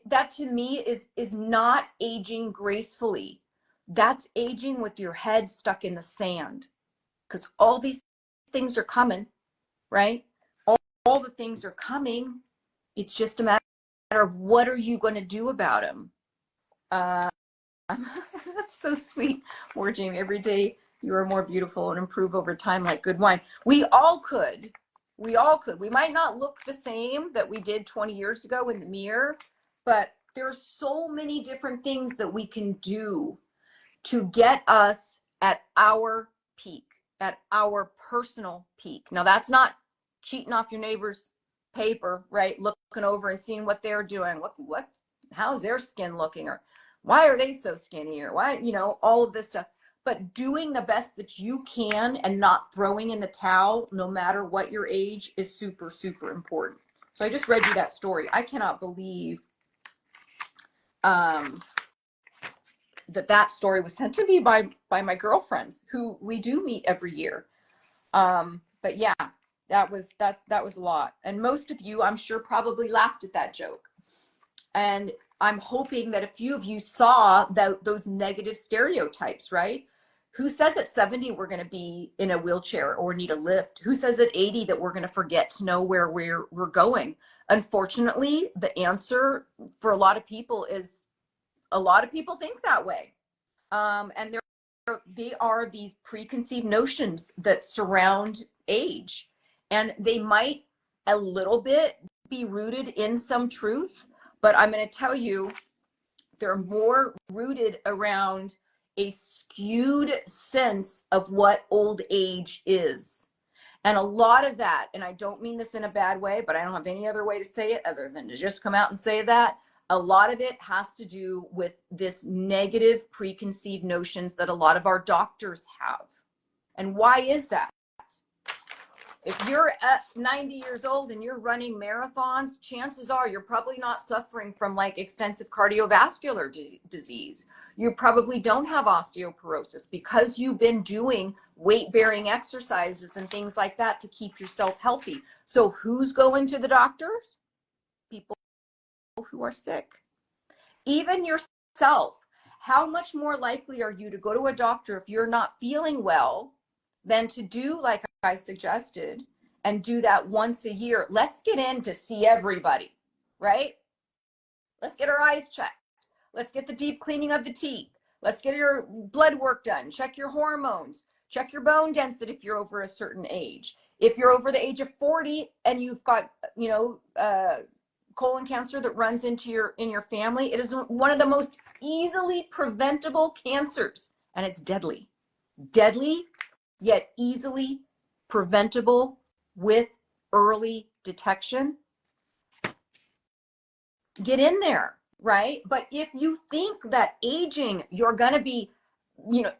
that to me is not aging gracefully. That's aging with your head stuck in the sand, because all these things are coming, right? All the things are coming. It's just a matter of what are you going to do about them. That's so sweet. More Jamie, every day you are more beautiful and improve over time like good wine. We all could. We might not look the same that we did 20 years ago in the mirror, but there's so many different things that we can do to get us at our peak, at our personal peak. Now, that's not cheating off your neighbor's paper, right? Looking over and seeing what they're doing. How's their skin looking? Or why are they so skinny? Or why, all of this stuff. But doing the best that you can and not throwing in the towel, no matter what your age, is super, super important. So I just read you that story. I cannot believe that story was sent to me by my girlfriends, who we do meet every year. But yeah, that was a lot. And most of you, I'm sure, probably laughed at that joke. And I'm hoping that a few of you saw those negative stereotypes, right? Who says at 70 we're going to be in a wheelchair or need a lift? Who says at 80 that we're going to forget to know where we're going? Unfortunately, the answer for a lot of people is a lot of people think that way. And they are these preconceived notions that surround age. And they might a little bit be rooted in some truth, but I'm going to tell you, they're more rooted around a skewed sense of what old age is. And a lot of that, and I don't mean this in a bad way, but I don't have any other way to say it other than to just come out and say that. A lot of it has to do with this negative preconceived notions that a lot of our doctors have. And why is that? If you're at 90 years old and you're running marathons, chances are you're probably not suffering from like extensive cardiovascular disease. You probably don't have osteoporosis because you've been doing weight-bearing exercises and things like that to keep yourself healthy. So who's going to the doctors? People who are sick. Even yourself. How much more likely are you to go to a doctor if you're not feeling well than to do like I suggested and do that once a year? Let's get in to see everybody, right? Let's get our eyes checked. Let's get the deep cleaning of the teeth. Let's get your blood work done. Check your hormones. Check your bone density if you're over a certain age. If you're over the age of 40 and you've got, colon cancer that runs in your family, it is one of the most easily preventable cancers, and it's deadly. Deadly, yet easily preventable with early detection. Get in there, right? But if you think that aging, you're going to be,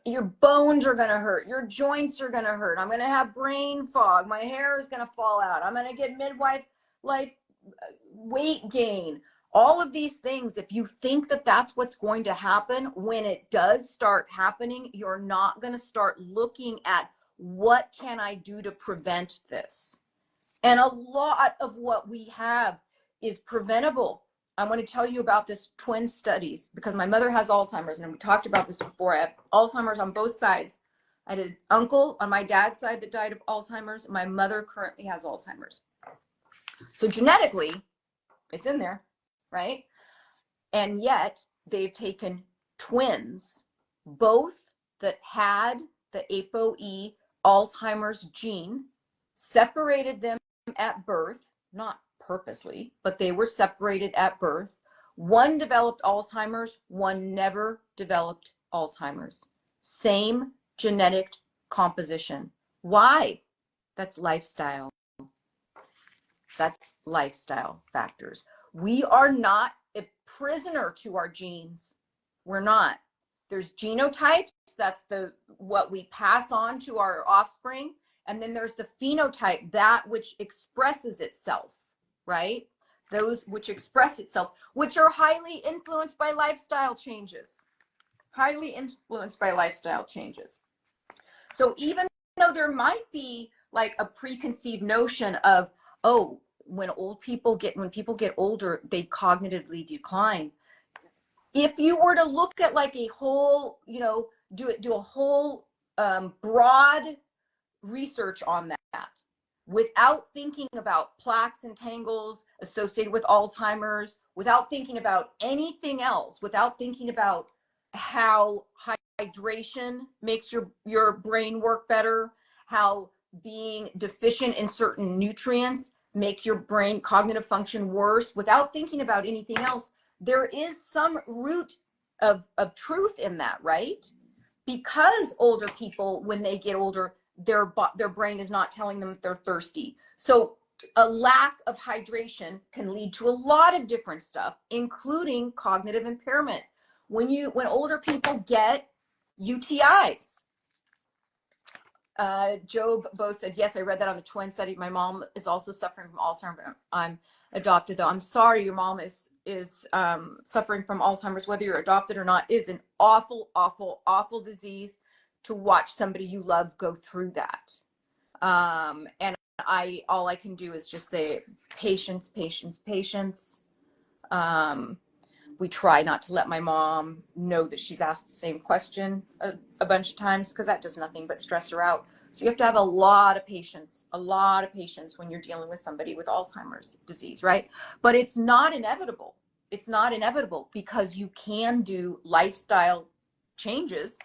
your bones are going to hurt, your joints are going to hurt, I'm going to have brain fog, my hair is going to fall out, I'm going to get midlife weight gain, all of these things, if you think that that's what's going to happen, when it does start happening, you're not going to start looking at what can I do to prevent this. And a lot of what we have is preventable. I want to tell you about this twin studies because my mother has Alzheimer's, and we talked about this before. I have Alzheimer's on both sides. I had an uncle on my dad's side that died of Alzheimer's. My mother currently has Alzheimer's. So genetically, it's in there, right? And yet they've taken twins, both that had the ApoE Alzheimer's gene, separated them at birth, not purposely, but they were separated at birth. One developed Alzheimer's, one never developed Alzheimer's. Same genetic composition. Why? That's lifestyle. That's lifestyle factors. We are not a prisoner to our genes. We're not. There's genotypes, that's what we pass on to our offspring. And then there's the phenotype, that which expresses itself, right? Those which express itself, which are highly influenced by lifestyle changes. Highly influenced by lifestyle changes. So even though there might be like a preconceived notion of, oh, when people get older, they cognitively decline. If you were to look at like a whole, do a whole broad research on that without thinking about plaques and tangles associated with Alzheimer's, without thinking about anything else, without thinking about how hydration makes your brain work better, how being deficient in certain nutrients make your brain cognitive function worse, without thinking about anything else, there is some root of truth in that, right? Because older people, when they get older, their brain is not telling them that they're thirsty. So a lack of hydration can lead to a lot of different stuff, including cognitive impairment. When older people get UTIs, Job Bo said, yes, I read that on the twin study. My mom is also suffering from Alzheimer's. I'm adopted though. I'm sorry your mom is suffering from Alzheimer's. Whether you're adopted or not is an awful, awful, awful disease to watch somebody you love go through that. And all I can do is just say patience, patience, patience. We try not to let my mom know that she's asked the same question a bunch of times because that does nothing but stress her out. So you have to have a lot of patience when you're dealing with somebody with Alzheimer's disease, right? But it's not inevitable. It's not inevitable because you can do lifestyle changes,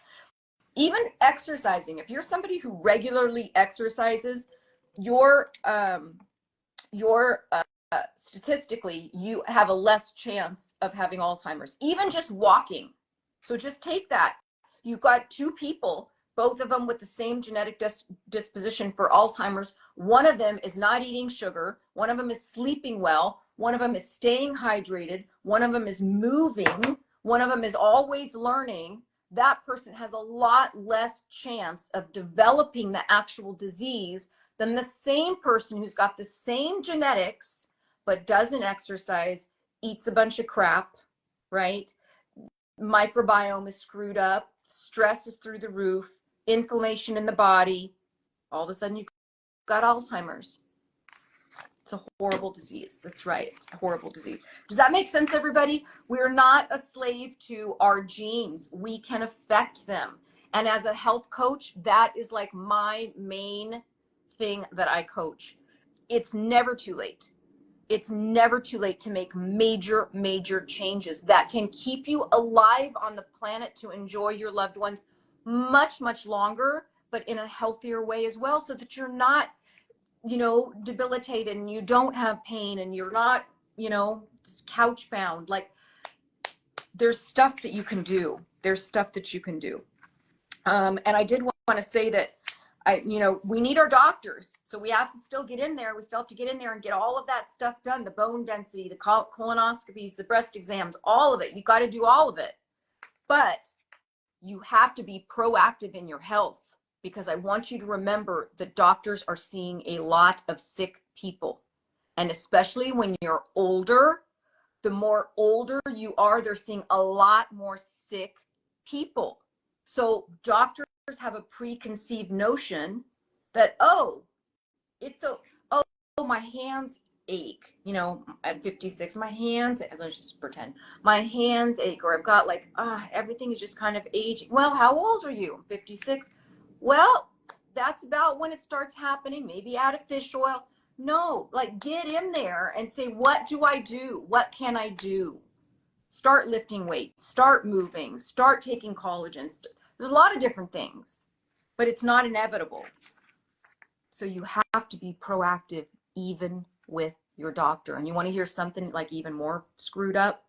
even exercising. If you're somebody who regularly exercises, statistically, you have a less chance of having Alzheimer's, even just walking. So just take that. you've got two people, both of them with the same genetic disposition for Alzheimer's. One of them is not eating sugar. One of them is sleeping well. One of them is staying hydrated. One of them is moving. One of them is always learning. That person has a lot less chance of developing the actual disease than the same person who's got the same genetics but doesn't exercise, eats a bunch of crap, right? Microbiome is screwed up, stress is through the roof, inflammation in the body. All of a sudden you've got Alzheimer's. It's a horrible disease. That's right. It's a horrible disease. Does that make sense, everybody? We're not a slave to our genes. We can affect them. And as a health coach, that is like my main thing that I coach. It's never too late. It's never too late to make major, major changes that can keep you alive on the planet to enjoy your loved ones much, much longer, but in a healthier way as well, so that you're not, debilitated and you don't have pain and you're not, couch bound. Like, there's stuff that you can do. There's stuff that you can do. And I did want to say that we need our doctors. So we have to still get in there. We still have to get in there and get all of that stuff done. The bone density, the colonoscopies, the breast exams, all of it. You got to do all of it. But you have to be proactive in your health, because I want you to remember that doctors are seeing a lot of sick people. And especially when you're older, the more older you are, they're seeing a lot more sick people. So doctors have a preconceived notion that, my hands ache, at 56, my hands, let's just pretend my hands ache, or I've got everything is just kind of aging. Well, how old are you? 56. Well, that's about when it starts happening. Maybe add a fish oil. No, get in there and say, what do I do? What can I do? Start lifting weights, start moving, start taking collagen. There's a lot of different things, but it's not inevitable. So you have to be proactive even with your doctor. And you want to hear something even more screwed up?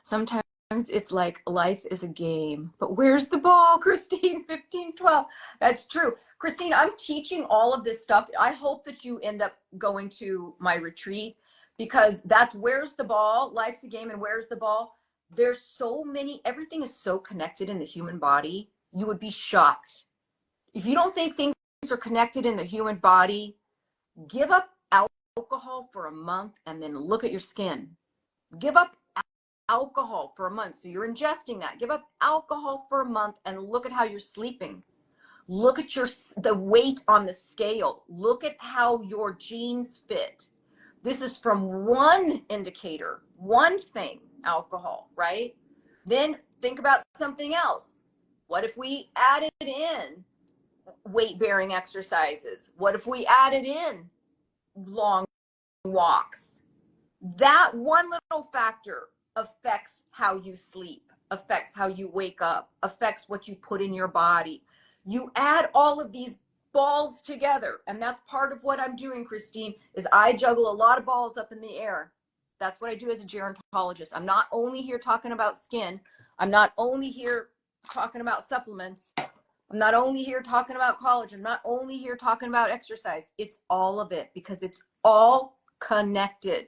Sometimes it's like life is a game, but where's the ball, Christine? 1512. That's true. Christine, I'm teaching all of this stuff. I hope that you end up going to my retreat, because that's where's the ball. Life's a game, and where's the ball? There's so many, everything is so connected in the human body. You would be shocked. If you don't think things are connected in the human body, give up alcohol for a month and then look at your skin. Give up alcohol for a month. So you're ingesting that. Give up alcohol for a month and look at how you're sleeping. Look at the weight on the scale. Look at how your genes fit. This is from one indicator, one thing, alcohol, right? Then think about something else. What if we added in weight-bearing exercises? What if we added in long walks? That one little factor affects how you sleep, affects how you wake up, affects what you put in your body. You add all of these balls together, and that's part of what I'm doing, Christine, is I juggle a lot of balls up in the air. That's what I do as a gerontologist. I'm not only here talking about skin. I'm not only here talking about supplements. I'm not only here talking about collagen. I'm not only here talking about exercise. It's all of it, because it's all connected.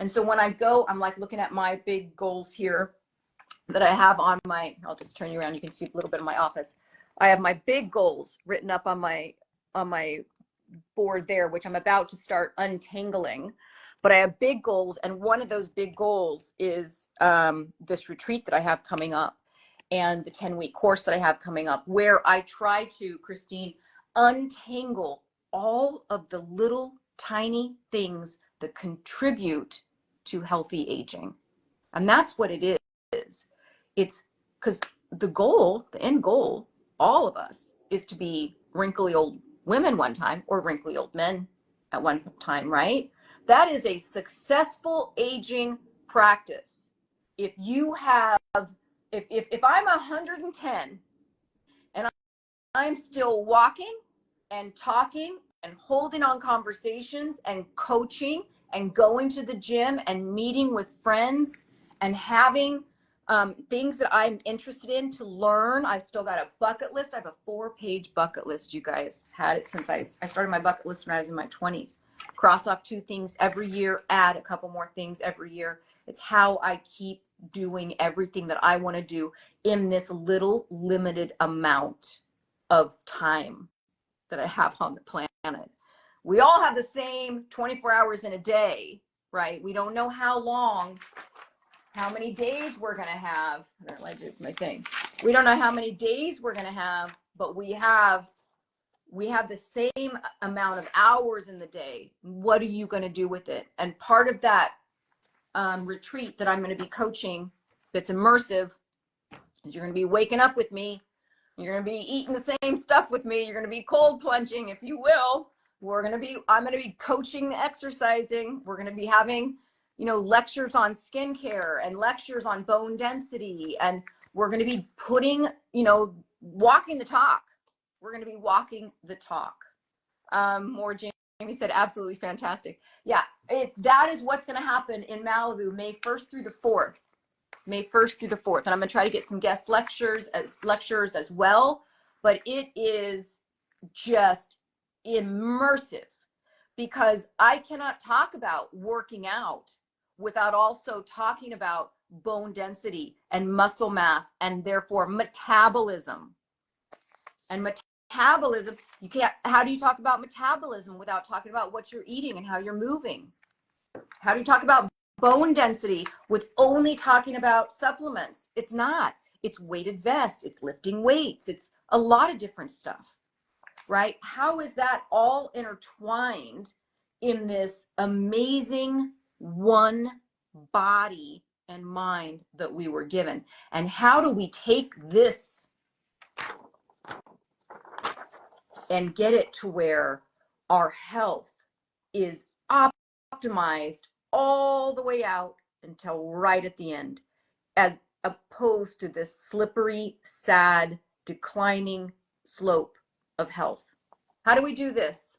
And so when I go, I'm looking at my big goals here that I have on I'll just turn you around. You can see a little bit of my office. I have my big goals written up on my board there, which I'm about to start untangling. But I have big goals, and one of those big goals is this retreat that I have coming up, and the 10-week course that I have coming up, where I try to, Christine, untangle all of the little tiny things that contribute to healthy aging. And that's what it is. It's because the end goal, all of us, is to be wrinkly old women one time, or wrinkly old men at one time, right? That is a successful aging practice. If you have, if I'm 110 and I'm still walking and talking and holding on conversations and coaching and going to the gym and meeting with friends and having Things that I'm interested in to learn. I still got a bucket list. I have a 4-page bucket list, you guys. Had it since I started my bucket list when I was in my 20s. Cross off 2 things every year, add a couple more things every year. It's how I keep doing everything that I want to do in this little limited amount of time that I have on the planet. We all have the same 24 hours in a day, right? We don't know how long, how many days we're going to have. I don't like to do my thing. We don't know how many days we're going to have, but we have the same amount of hours in the day. What are you going to do with it? And part of that retreat that I'm going to be coaching that's immersive is you're going to be waking up with me. You're going to be eating the same stuff with me. You're going to be cold plunging, if you will. I'm going to be coaching the exercising. We're going to be having, lectures on skincare and lectures on bone density. And we're going to be putting, walking the talk. We're going to be walking the talk. More Jamie said, absolutely fantastic. Yeah, that is what's going to happen in Malibu, May 1st through the 4th. May 1st through the 4th. And I'm going to try to get some guest lectures as well. But it is just immersive because I cannot talk about working out without also talking about bone density and muscle mass and therefore metabolism. And metabolism, you can't, how do you talk about metabolism without talking about what you're eating and how you're moving? How do you talk about bone density with only talking about supplements? It's not. It's weighted vests, it's lifting weights, it's a lot of different stuff, right? How is that all intertwined in this amazing one body and mind that we were given? And how do we take this and get it to where our health is optimized all the way out until right at the end, as opposed to this slippery, sad, declining slope of health? How do we do this?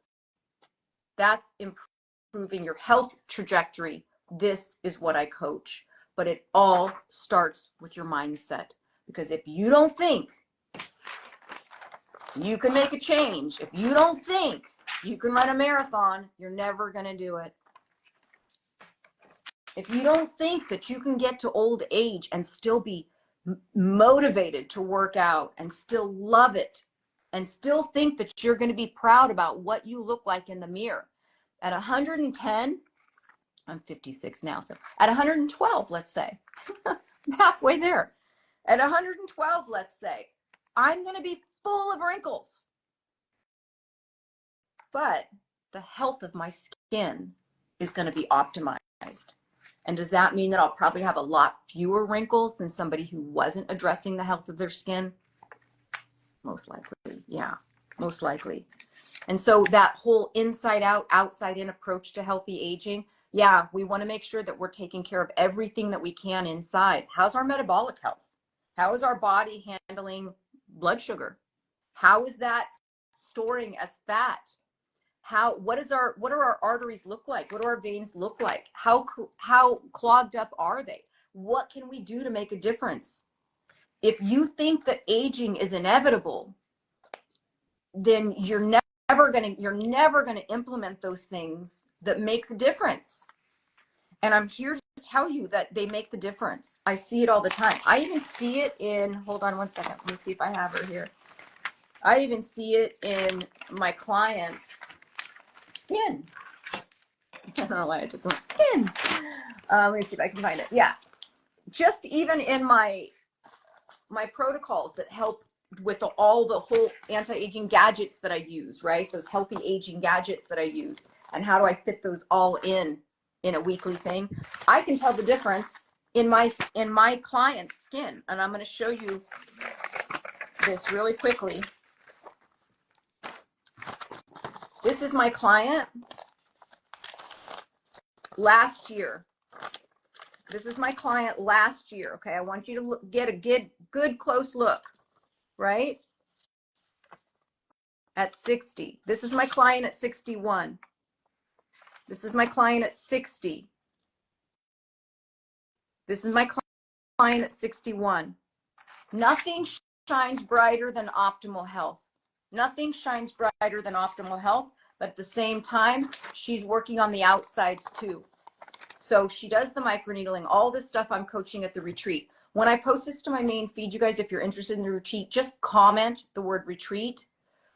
That's improving your health trajectory. This is what I coach. But it all starts with your mindset. Because if you don't think you can make a change, if you don't think you can run a marathon, you're never going to do it. If you don't think that you can get to old age and still be motivated to work out and still love it and still think that you're going to be proud about what you look like in the mirror, at 110, I'm 56 now, so at 112, let's say, I'm halfway there. At 112, let's say, I'm going to be full of wrinkles. But the health of my skin is going to be optimized. And does that mean that I'll probably have a lot fewer wrinkles than somebody who wasn't addressing the health of their skin? Most likely, yeah, most likely. And so that whole inside out, outside in approach to healthy aging, yeah, we want to make sure that we're taking care of everything that we can inside. How's our metabolic health? How is our body handling blood sugar? How is that storing as fat? What are our arteries look like? What do our veins look like? How clogged up are they? What can we do to make a difference? If you think that aging is inevitable, then you're never going to implement those things that make the difference. And I'm here to tell you that they make the difference. I see it all the time. I even see it in, hold on one second. Let me see if I have her here. I even see it in my clients' skin. I don't know why I just went skin. Let me see if I can find it. Yeah. Just even in my protocols that help with all the whole anti-aging gadgets that I use, right? Those healthy aging gadgets that I use, and how do I fit those all in a weekly thing? I can tell the difference in my client's skin, and I'm going to show you this really quickly. This is my client last year. This is my client last year. Okay, I want you to get a good close look, right? At 60. This is my client at 61. This is my client at 60. This is my client at 61. Nothing shines brighter than optimal health. Nothing shines brighter than optimal health, but at the same time, she's working on the outsides too. So she does the microneedling, all this stuff I'm coaching at the retreat. When I post this to my main feed, you guys, if you're interested in the retreat, just comment the word retreat,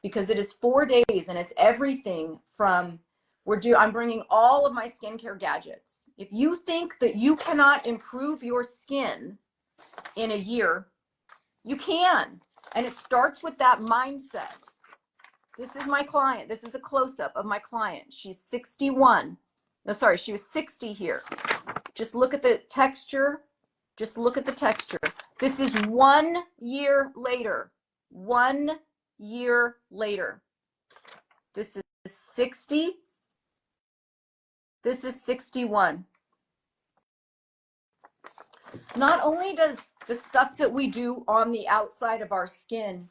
because it is 4 days and it's everything from I'm bringing all of my skincare gadgets. If you think that you cannot improve your skin in a year, you can. And it starts with that mindset. This is my client. This is a close-up of my client. She's 61. No, sorry, she was 60 here. Just look at the texture. Just look at the texture. This is 1 year later. 1 year later. This is 60. This is 61. Not only does the stuff that we do on the outside of our skin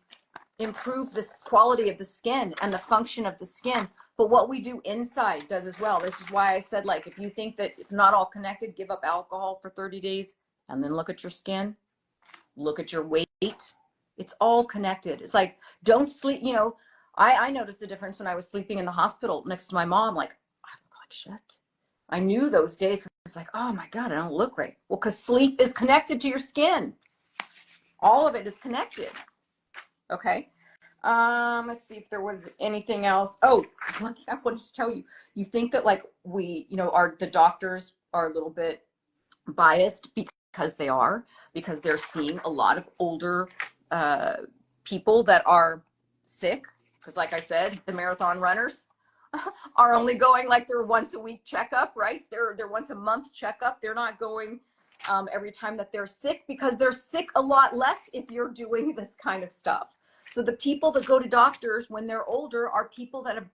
improve the quality of the skin and the function of the skin, but what we do inside does as well. This is why I said, like, if you think that it's not all connected, give up alcohol for 30 days and then look at your skin, look at your weight. It's all connected. It's like, don't sleep. You know, I noticed the difference when I was sleeping in the hospital next to my mom. Like, I look like shit. I knew those days. It's like, oh my God, I don't look right. Well, because sleep is connected to your skin. All of it is connected. Okay. Let's see if there was anything else. Oh, one thing I wanted to tell you. You think that, like, the doctors are a little bit biased, because they are, because they're seeing a lot of older people that are sick. Because like I said, the marathon runners are only going like their once a week checkup, right? They're once a month checkup. They're not going every time that they're sick, because they're sick a lot less if you're doing this kind of stuff. So the people that go to doctors when they're older are people that are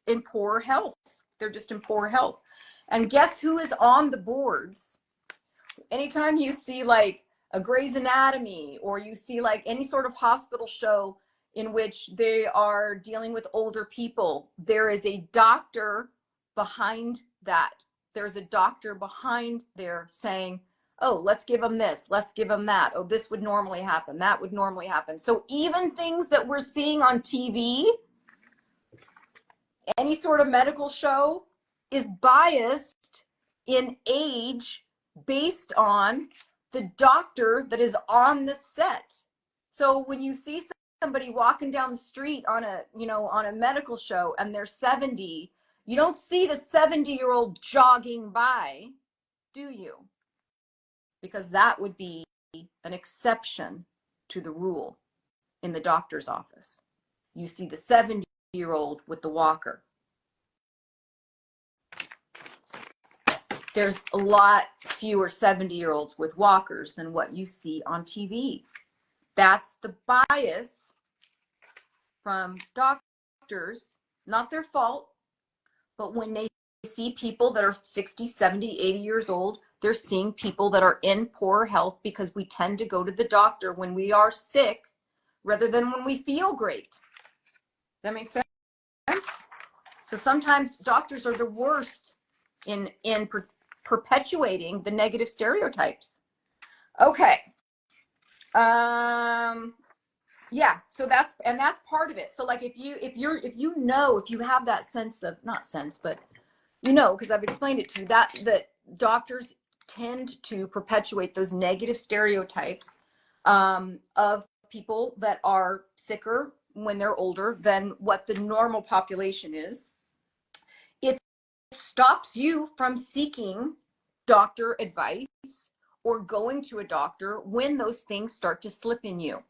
in poor health. They're just in poor health. And guess who is on the boards? Anytime you see like a Grey's Anatomy, or you see like any sort of hospital show in which they are dealing with older people, there is a doctor behind that. There's a doctor behind there saying, oh, let's give them this, let's give them that. Oh, this would normally happen, that would normally happen. So even things that we're seeing on TV, any sort of medical show, is biased in age based on the doctor that is on the set. So when you see somebody walking down the street on a medical show and they're 70, you don't see the 70-year-old jogging by, do you? Because that would be an exception to the rule in the doctor's office. You see the 70-year-old with the walker. There's a lot fewer 70-year-olds with walkers than what you see on TV. That's the bias from doctors, not their fault, but when they see people that are 60, 70, 80 years old, they're seeing people that are in poor health, because we tend to go to the doctor when we are sick rather than when we feel great. Does that make sense? So sometimes doctors are the worst in perpetuating the negative stereotypes. Okay. Yeah, so that's part of it. So like if you have that sense of, not sense, but because I've explained it to you, that doctors tend to perpetuate those negative stereotypes of people that are sicker when they're older than what the normal population is. It stops you from seeking doctor advice or going to a doctor when those things start to slip in you,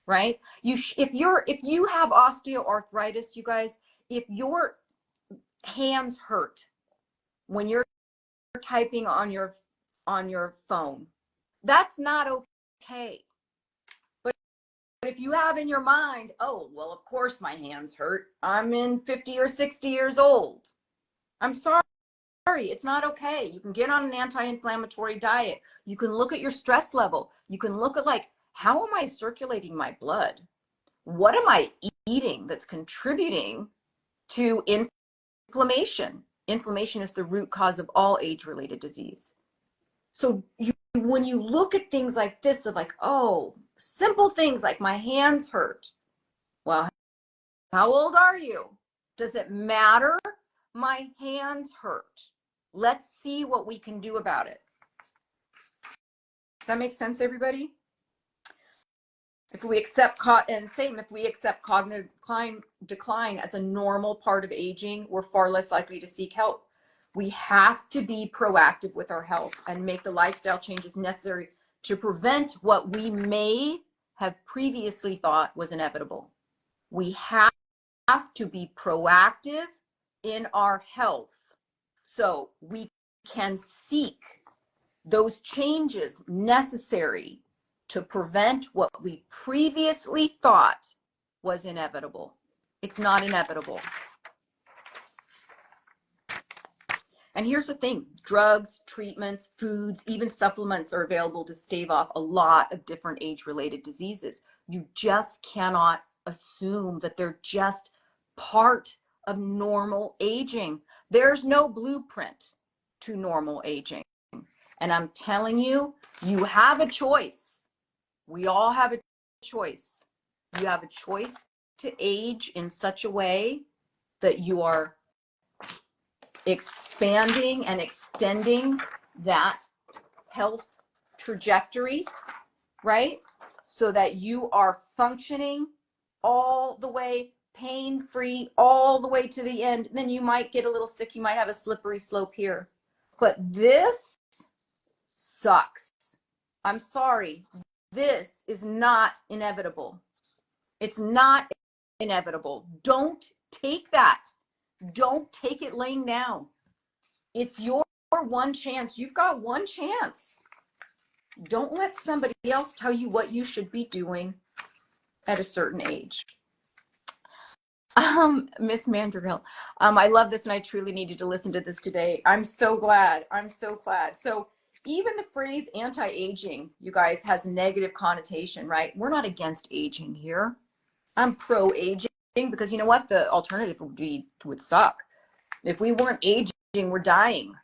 right? If you have osteoarthritis, you guys, if your hands hurt when you're typing on your phone, that's not okay. But if you have in your mind, oh, well, of course my hands hurt, I'm in 50 or 60 years old, I'm sorry, it's not okay. You can get on an anti-inflammatory diet. You can look at your stress level. You can look at, like, how am I circulating my blood? What am I eating that's contributing to inflammation? Inflammation is the root cause of all age-related disease. So when you look at things like this, of like, oh, simple things like my hands hurt. Well, how old are you? Does it matter? My hands hurt. Let's see what we can do about it. Does that make sense, everybody? If we accept if we accept cognitive decline as a normal part of aging, we're far less likely to seek help. We have to be proactive with our health and make the lifestyle changes necessary to prevent what we may have previously thought was inevitable. We have to be proactive in our health so we can seek those changes necessary to prevent what we previously thought was inevitable. It's not inevitable. And here's the thing, drugs, treatments, foods, even supplements are available to stave off a lot of different age-related diseases. You just cannot assume that they're just part of normal aging. There's no blueprint to normal aging. And I'm telling you, you have a choice. We all have a choice. You have a choice to age in such a way that you are expanding and extending that health trajectory, right? So that you are functioning all the way pain-free, all the way to the end. Then you might get a little sick. You might have a slippery slope here. But this sucks. I'm sorry. This is not inevitable. It's not inevitable. Don't take that. Don't take it laying down. It's your one chance. You've got one chance. Don't let somebody else tell you what you should be doing at a certain age. Miss Mandrill, I love this and I truly needed to listen to this today. I'm so glad. I'm so glad. So even the phrase anti-aging, you guys, has negative connotation, right? We're not against aging here. I'm pro-aging because you know what? The alternative would suck. If we weren't aging, we're dying.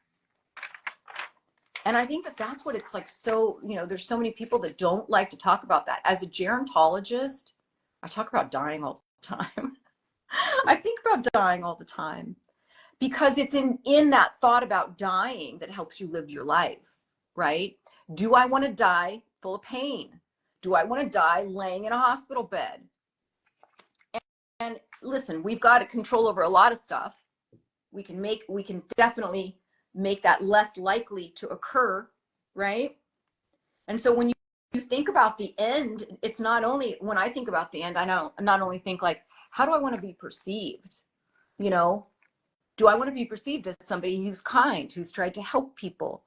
And I think that that's what it's like. So, there's so many people that don't like to talk about that. As a gerontologist, I talk about dying all the time. I think about dying all the time because it's in that thought about dying that helps you live your life, right? Do I want to die full of pain? Do I want to die laying in a hospital bed? And listen, we've got control over a lot of stuff. We can definitely make that less likely to occur, right? And so when you think about the end, it's not only, when I think about the end, I not only think like, how do I want to be perceived? Do I want to be perceived as somebody who's kind, who's tried to help people,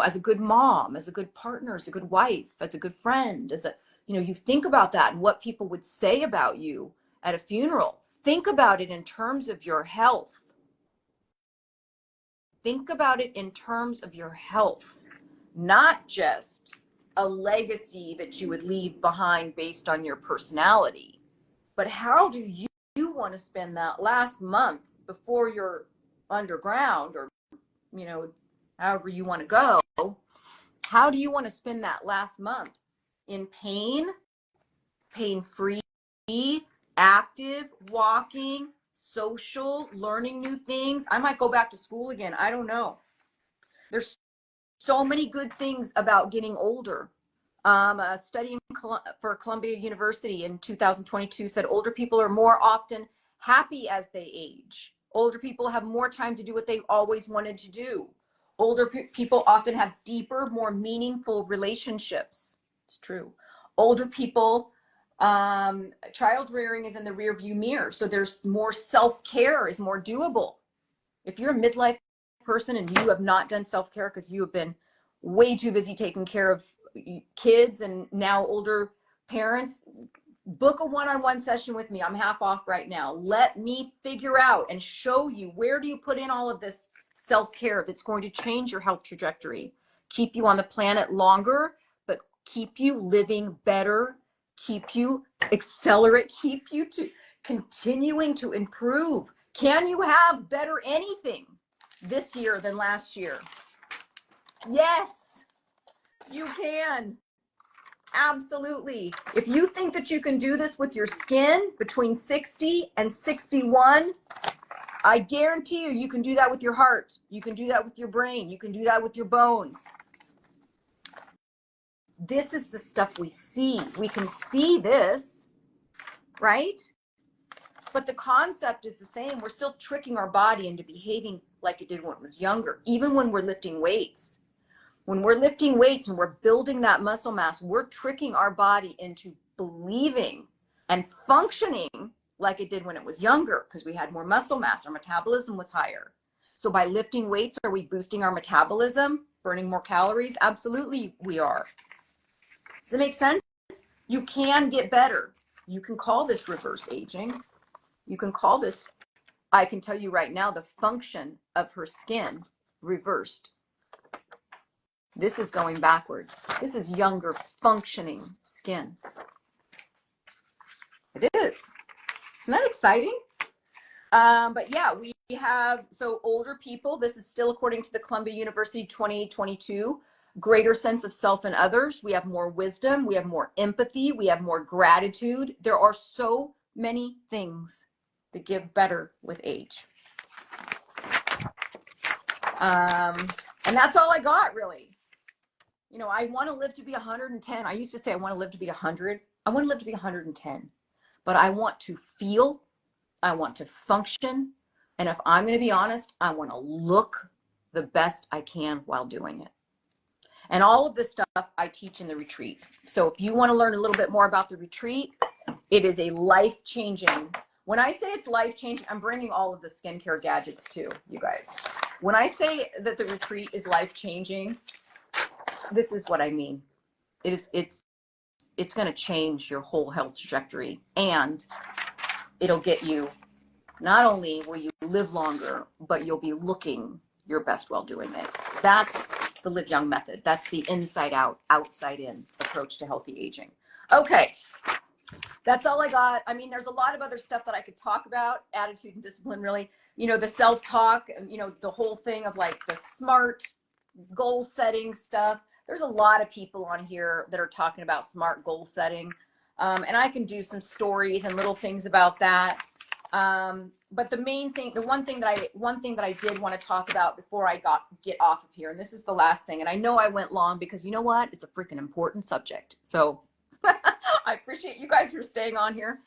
as a good mom, as a good partner, as a good wife, as a good friend, you think about that and what people would say about you at a funeral. Think about it in terms of your health. Think about it in terms of your health, not just a legacy that you would leave behind based on your personality, but how do you want to spend that last month before you're underground or, however you want to go? How do you want to spend that last month? In pain, pain-free, active, walking, social, learning new things. I might go back to school again. I don't know. There's so many good things about getting older. A study for Columbia University in 2022 said older people are more often happy as they age. Older people have more time to do what they always wanted to do. Older people often have deeper, more meaningful relationships. It's true. Older people, child rearing is in the rear view mirror. So there's more self-care is more doable. If you're a midlife person and you have not done self-care because you have been way too busy taking care of kids and now older parents, book a one-on-one session with me. I'm half off right now. Let me figure out and show you, where do you put in all of this self-care that's going to change your health trajectory, keep you on the planet longer, but keep you living better, keep you accelerate, keep you to continuing to improve. Can you have better anything this year than last year? Yes. You can. Absolutely. If you think that you can do this with your skin between 60 and 61, I guarantee you, you can do that with your heart. You can do that with your brain. You can do that with your bones. This is the stuff we see. We can see this, right? But the concept is the same. We're still tricking our body into behaving like it did when it was younger, even when we're lifting weights. When we're lifting weights and we're building that muscle mass, we're tricking our body into believing and functioning like it did when it was younger because we had more muscle mass, our metabolism was higher. So by lifting weights, are we boosting our metabolism, burning more calories? Absolutely, we are. Does it make sense? You can get better. You can call this reverse aging. You can call this, I can tell you right now, the function of her skin reversed. This is going backwards. This is younger functioning skin. It is. Isn't that exciting? But yeah, we have, so older people, this is still according to the Columbia University 2022, greater sense of self and others. We have more wisdom. We have more empathy. We have more gratitude. There are so many things that give better with age. And that's all I got, really. You know, I want to live to be 110. I used to say I want to live to be 100. I want to live to be 110. But I want to feel, I want to function, and if I'm going to be honest, I want to look the best I can while doing it. And all of this stuff I teach in the retreat. So if you want to learn a little bit more about the retreat, it is a life-changing. When I say it's life-changing, I'm bringing all of the skincare gadgets too, you guys. When I say that the retreat is life-changing, this is what I mean. It's going to change your whole health trajectory, and it'll get you, not only will you live longer, but you'll be looking your best while doing it. That's the Live Young method. That's the inside out, outside in approach to healthy aging. Okay. That's all I got. I mean, there's a lot of other stuff that I could talk about, attitude and discipline, really, you know, the self-talk, you know, the whole thing of like the SMART goal setting stuff. There's a lot of people on here that are talking about SMART goal setting. And I can do some stories and little things about that. But the main thing, one thing that I did want to talk about before I get off of here, and this is the last thing, and I know I went long because you know what? It's a freaking important subject. So I appreciate you guys for staying on here.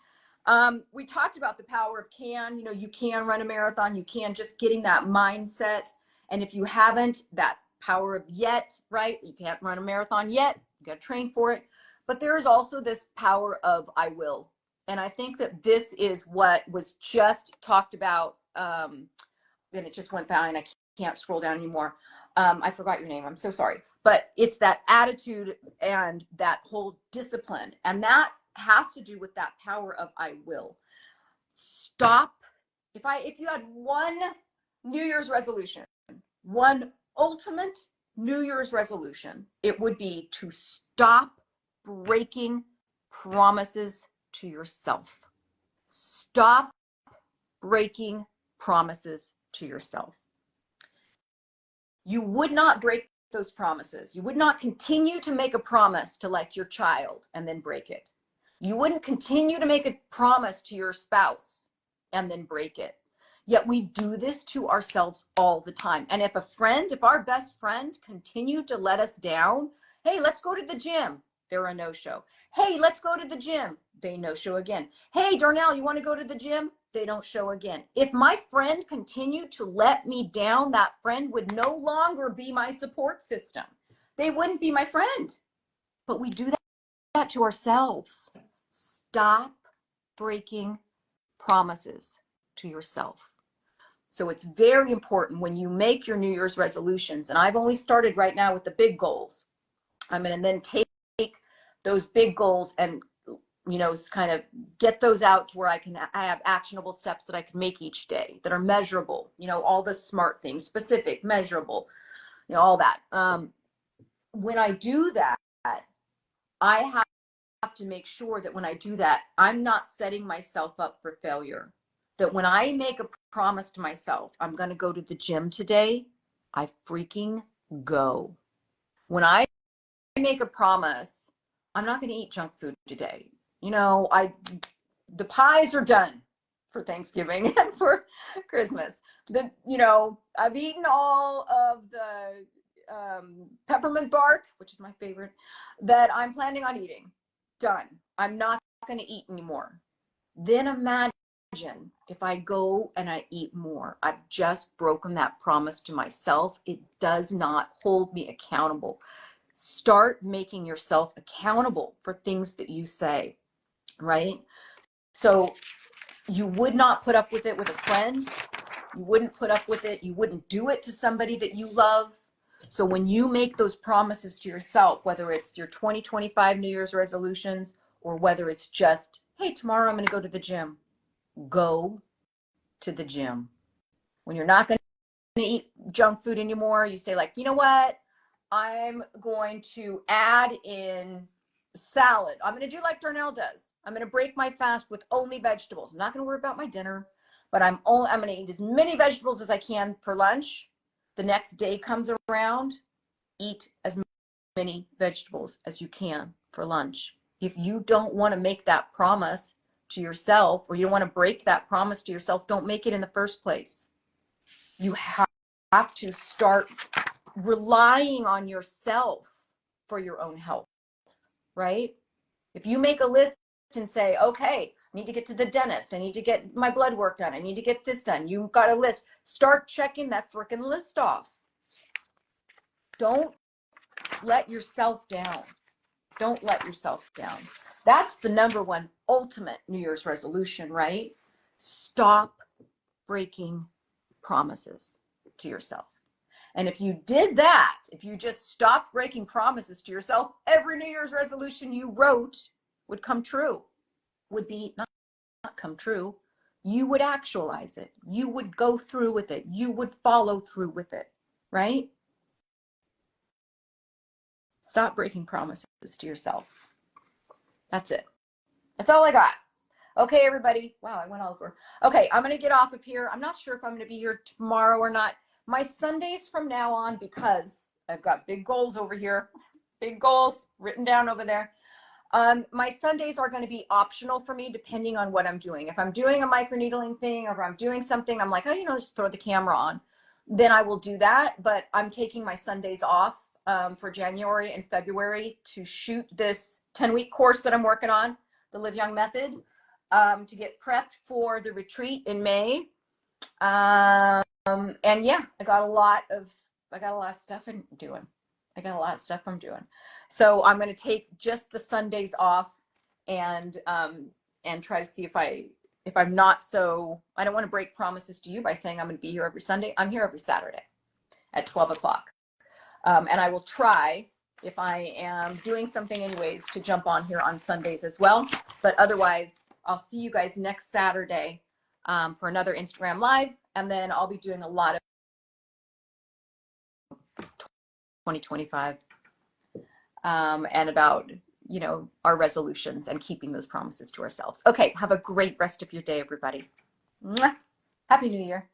We talked about the power of can. You know, you can run a marathon. You can, just getting that mindset. And if you haven't, that power of yet, right? You can't run a marathon yet. You got to train for it. But there is also this power of I will. And I think that this is what was just talked about. And it just went by and I can't scroll down anymore. I forgot your name. I'm so sorry. But it's that attitude and that whole discipline. And that has to do with that power of I will. Stop. If you had one New Year's resolution, one ultimate New Year's resolution, it would be to stop breaking promises to yourself. Stop breaking promises to yourself. You would not break those promises. You would not continue to make a promise to like your child and then break it. You wouldn't continue to make a promise to your spouse and then break it. Yet we do this to ourselves all the time. And if our best friend continued to let us down, hey, let's go to the gym, they're a no-show. Hey, let's go to the gym, they no-show again. Hey, Darnell, you want to go to the gym? They don't show again. If my friend continued to let me down, that friend would no longer be my support system. They wouldn't be my friend. But we do that to ourselves. Stop breaking promises to yourself. So it's very important when you make your New Year's resolutions, and I've only started right now with the big goals. I'm going to then take those big goals and, you know, kind of get those out to where I have actionable steps that I can make each day that are measurable, you know, all the SMART things, specific, measurable, you know, all that. When I do that, I have to make sure that when I do that, I'm not setting myself up for failure. That when I make a promise to myself, I'm going to go to the gym today, I freaking go. When I make a promise, I'm not going to eat junk food today. You know, the pies are done for Thanksgiving and for Christmas. I've eaten all of the peppermint bark, which is my favorite, that I'm planning on eating. Done. I'm not going to eat anymore. Then imagine if I go and I eat more. I've just broken that promise to myself. It does not hold me accountable. Start making yourself accountable for things that you say, right? So you would not put up with it with a friend. You wouldn't put up with it. You wouldn't do it to somebody that you love. So when you make those promises to yourself, whether it's your 2025 New Year's resolutions or whether it's just, hey, tomorrow I'm going to go to the gym. Go to the gym. When you're not going to eat junk food anymore, you say like, you know what? I'm going to add in salad. I'm going to do like Darnell does. I'm going to break my fast with only vegetables. I'm not going to worry about my dinner, but I'm going to eat as many vegetables as I can for lunch. The next day comes around, eat as many vegetables as you can for lunch. If you don't want to make that promise to yourself, or you don't want to break that promise to yourself, don't make it in the first place. You have to start relying on yourself for your own health, right? If you make a list and say, okay, I need to get to the dentist, I need to get my blood work done, I need to get this done, you've got a list. Start checking that freaking list off. Don't let yourself down. Don't let yourself down. That's the number one ultimate New Year's resolution, right? Stop breaking promises to yourself. And if you did that, if you just stopped breaking promises to yourself, every New Year's resolution you wrote would come true. Would be not come true. You would actualize it. You would go through with it. You would follow through with it, right? Stop breaking promises to yourself. That's it. That's all I got. Okay, everybody. Wow, I went over. Okay, I'm going to get off of here. I'm not sure if I'm going to be here tomorrow or not. My Sundays from now on, because I've got big goals over here, big goals written down over there. My Sundays are going to be optional for me depending on what I'm doing. If I'm doing a microneedling thing or if I'm doing something, I'm like, oh, just throw the camera on. Then I will do that. But I'm taking my Sundays off for January and February to shoot this 10-week course that I'm working on, the Live Young Method, to get prepped for the retreat in May. And yeah, I got a lot of stuff I'm doing. So I'm going to take just the Sundays off and try to see if I'm not so, I don't want to break promises to you by saying I'm going to be here every Sunday. I'm here every Saturday at 12 o'clock. And I will try, if I am doing something anyways, to jump on here on Sundays as well. But otherwise, I'll see you guys next Saturday for another Instagram Live. And then I'll be doing a lot of 2025 and about, our resolutions and keeping those promises to ourselves. Okay, have a great rest of your day, everybody. Mwah. Happy New Year.